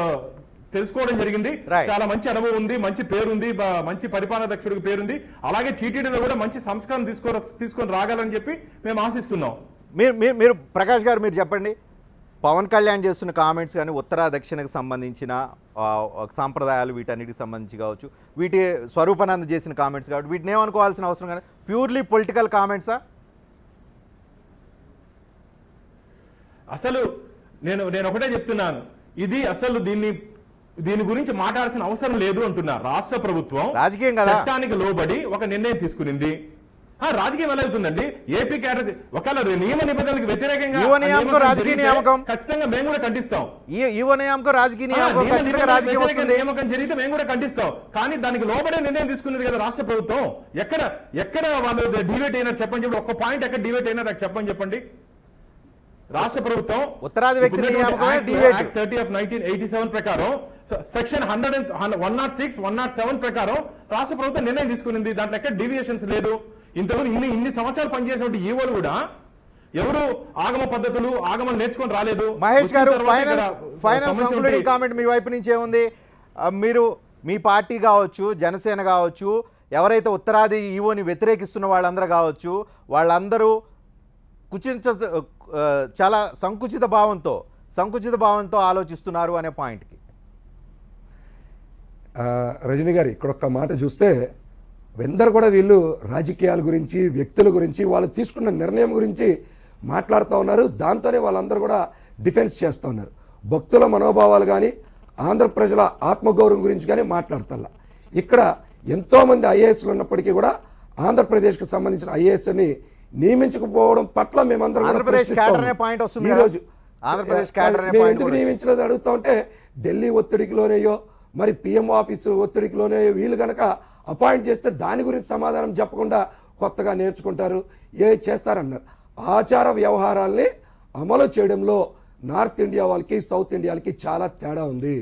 తెలుసుకోవడం జరిగింది. చాలా మంచి అనుభవం ఉంది, మంచి పేరుంది, మంచి పరిపాలన దక్షుడికి పేరుంది. అలాగే టీటీడీలో కూడా మంచి సంస్కారం తీసుకొని రాగాలని చెప్పి మేము ఆశిస్తున్నాం. మీరు ప్రకాష్ గారు మీరు చెప్పండి, పవన్ కళ్యాణ్ చేస్తున్న కామెంట్స్ కానీ, ఉత్తర దక్షిణకు సంబంధించిన సాంప్రదాయాలు వీటన్నిటికి సంబంధించి కావచ్చు, వీటి స్వరూపానంద చేసిన కామెంట్స్ కాబట్టి వీటిని ఏమనుకోవాల్సిన అవసరం కానీ ప్యూర్లీ పొలిటికల్ కామెంట్సా? అసలు నేను ఒకటే చెప్తున్నాను, ఇది అసలు దీని గురించి మాట్లాడాల్సిన అవసరం లేదు అంటున్నా. రాష్ట్ర ప్రభుత్వం చట్టానికి లోబడి ఒక నిర్ణయం తీసుకునింది. రాజకీయం ఎలా అవుతుందండి? ఏపీ కేడర్ ఒకవేళ నియమ నిబంధనలకు వ్యతిరేకంగా ఖచ్చితంగా మేము కూడా ఖండిస్తాం. నియామకం జరిగితే మేము కూడా ఖండిస్తాం. కానీ దానికి లోబడే నిర్ణయం తీసుకున్నది కదా రాష్ట్ర ప్రభుత్వం. ఎక్కడ వాళ్ళు డివేట్ అయినారు చెప్పండి. ఒక్క పాయింట్ ఎక్కడ డివేట్ అయినా నాకు చెప్పండి. రాష్ట్ర ప్రభుత్వం ఉత్తరాది వ్యక్తి 1987 ప్రకారం సెక్షన్ 106, 107 ప్రకారం రాష్ట్ర ప్రభుత్వం నిర్ణయం తీసుకునింది. దాంట్లో ఎక్కడ డీవియేషన్స్ లేదు. ఇంతకుముందు ఇన్ని సంవత్సరాలు పనిచేసినటువంటి ఈవోలు కూడా ఎవరు ఆగమ పద్ధతులు ఆగమం నేర్చుకొని రాలేదు. మహేష్ గారు, వచ్చిన తర్వాత ఇక్కడ ఫైనల్ సంబంధించిన కంక్లూడింగ్ కామెంట్ మీ వైపు నుంచి ఏముంది? మీరు మీ పార్టీ కావచ్చు, జనసేన కావచ్చు, ఎవరైతే ఉత్తరాది ఈవోని వ్యతిరేకిస్తున్న వాళ్ళందరూ కావచ్చు, వాళ్ళందరూ చాలా సంకుచిత భావంతో ఆలోచిస్తున్నారు అనే పాయింట్కి. రజనీ గారు, ఇక్కడ ఒక్క మాట చూస్తే అందరూ కూడా వీళ్ళు రాజకీయాల గురించి, వ్యక్తుల గురించి, వాళ్ళు తీసుకున్న నిర్ణయం గురించి మాట్లాడుతూ ఉన్నారు. దాంతోనే వాళ్ళందరూ కూడా డిఫెన్స్ చేస్తూ ఉన్నారు. భక్తుల మనోభావాలు కానీ, ఆంధ్ర ప్రజల ఆత్మగౌరవం గురించి కానీ మాట్లాడతారు. ఇక్కడ ఎంతోమంది ఐఏఎస్లు ఉన్నప్పటికీ కూడా ఆంధ్రప్రదేశ్కి సంబంధించిన ఐఏఎస్ని నియమించకపోవడం పట్ల మేమందరం ఎందుకు నియమించలేదు అడుగుతా ఉంటే, ఢిల్లీ ఒత్తిడికిలోనేయో మరి పిఎం ఆఫీసు ఒత్తిడికిలోనేయో వీళ్ళు కనుక అపాయింట్ చేస్తే దాని గురించి సమాధానం చెప్పకుండా కొత్తగా నేర్చుకుంటారు, చేస్తారన్నారు. ఆచార వ్యవహారాల్ని అమలు చేయడంలో నార్త్ ఇండియా వాళ్ళకి, సౌత్ ఇండియా వాళ్ళకి చాలా తేడా ఉంది.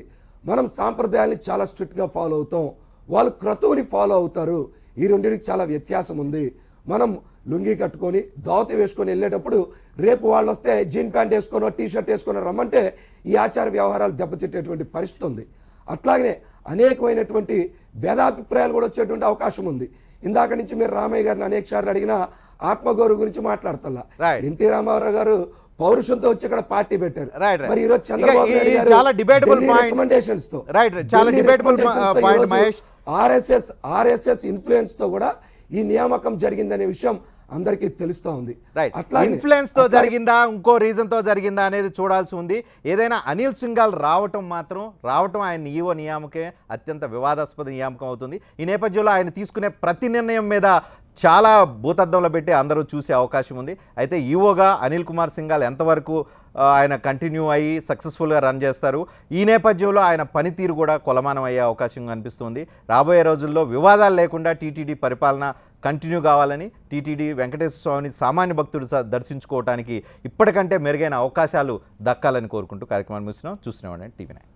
మనం సాంప్రదాయాల్ని చాలా స్ట్రిక్ట్గా ఫాలో అవుతాం, వాళ్ళు క్రతువుని ఫాలో అవుతారు. ఈ రెండింటికి చాలా వ్యత్యాసం ఉంది. మనం లుంగి కట్టుకొని దోవతి వేసుకొని వెళ్ళేటప్పుడు రేపు వాళ్ళు వస్తే జీన్ ప్యాంట్ వేసుకొని టీ షర్ట్ వేసుకొని రమ్మంటే ఈ ఆచార వ్యవహారాలు దెబ్బతిట్టేటువంటి పరిస్థితి ఉంది. అట్లాగనే అనేకమైనటువంటి భేదాభిప్రాయాలు కూడా వచ్చేటువంటి అవకాశం ఉంది. ఇందాక నుంచి మీరు రామయ్య గారిని అనేక సార్లు అడిగిన ఆత్మగౌరవం గురించి మాట్లాడుతున్నా. ఎన్టీ రామారావు గారు పౌరుషంతో వచ్చి ఇక్కడ పార్టీ పెట్టారు. మరి ఈరోజు చంద్రబాబు ఆర్ఎస్ఎస్ ఇన్ఫ్లుయెన్స్ తో కూడా ఈ నియామకం జరిగిందనే విషయం అందరికీ తెలుస్తూ ఉంది. ఇన్ఫ్లుయెన్స్ తో జరిగిందా, ఇంకో రీజన్ తో జరిగిందా అనేది చూడాల్సి ఉంది. ఏదైనా అనిల్ సింఘాల్ రావటం ఆయన ఈవో నియామకే అత్యంత వివాదాస్పద నియామకం అవుతుంది. ఈ నేపథ్యంలో ఆయన తీసుకునే ప్రతి నిర్ణయం మీద చాలా భూతద్దంలో పెట్టి అందరూ చూసే అవకాశం ఉంది. అయితే ఈవోగా అనిల్ కుమార్ సింఘాల్ ఎంతవరకు ఆయన కంటిన్యూ అయ్యి సక్సెస్ఫుల్గా రన్ చేస్తారు, ఈ నేపథ్యంలో ఆయన పనితీరు కూడా కొలమానం అయ్యే అవకాశం కనిపిస్తుంది. రాబోయే రోజుల్లో వివాదాలు లేకుండా టీటీడీ పరిపాలన కంటిన్యూ కావాలని, టీటీడీ వెంకటేశ్వర స్వామిని సామాన్య భక్తుడు దర్శించుకోవడానికి ఇప్పటికంటే మెరుగైన అవకాశాలు దక్కాలని కోరుకుంటూ కార్యక్రమాన్ని చూస్తూనే ఉండండి టీవీ9.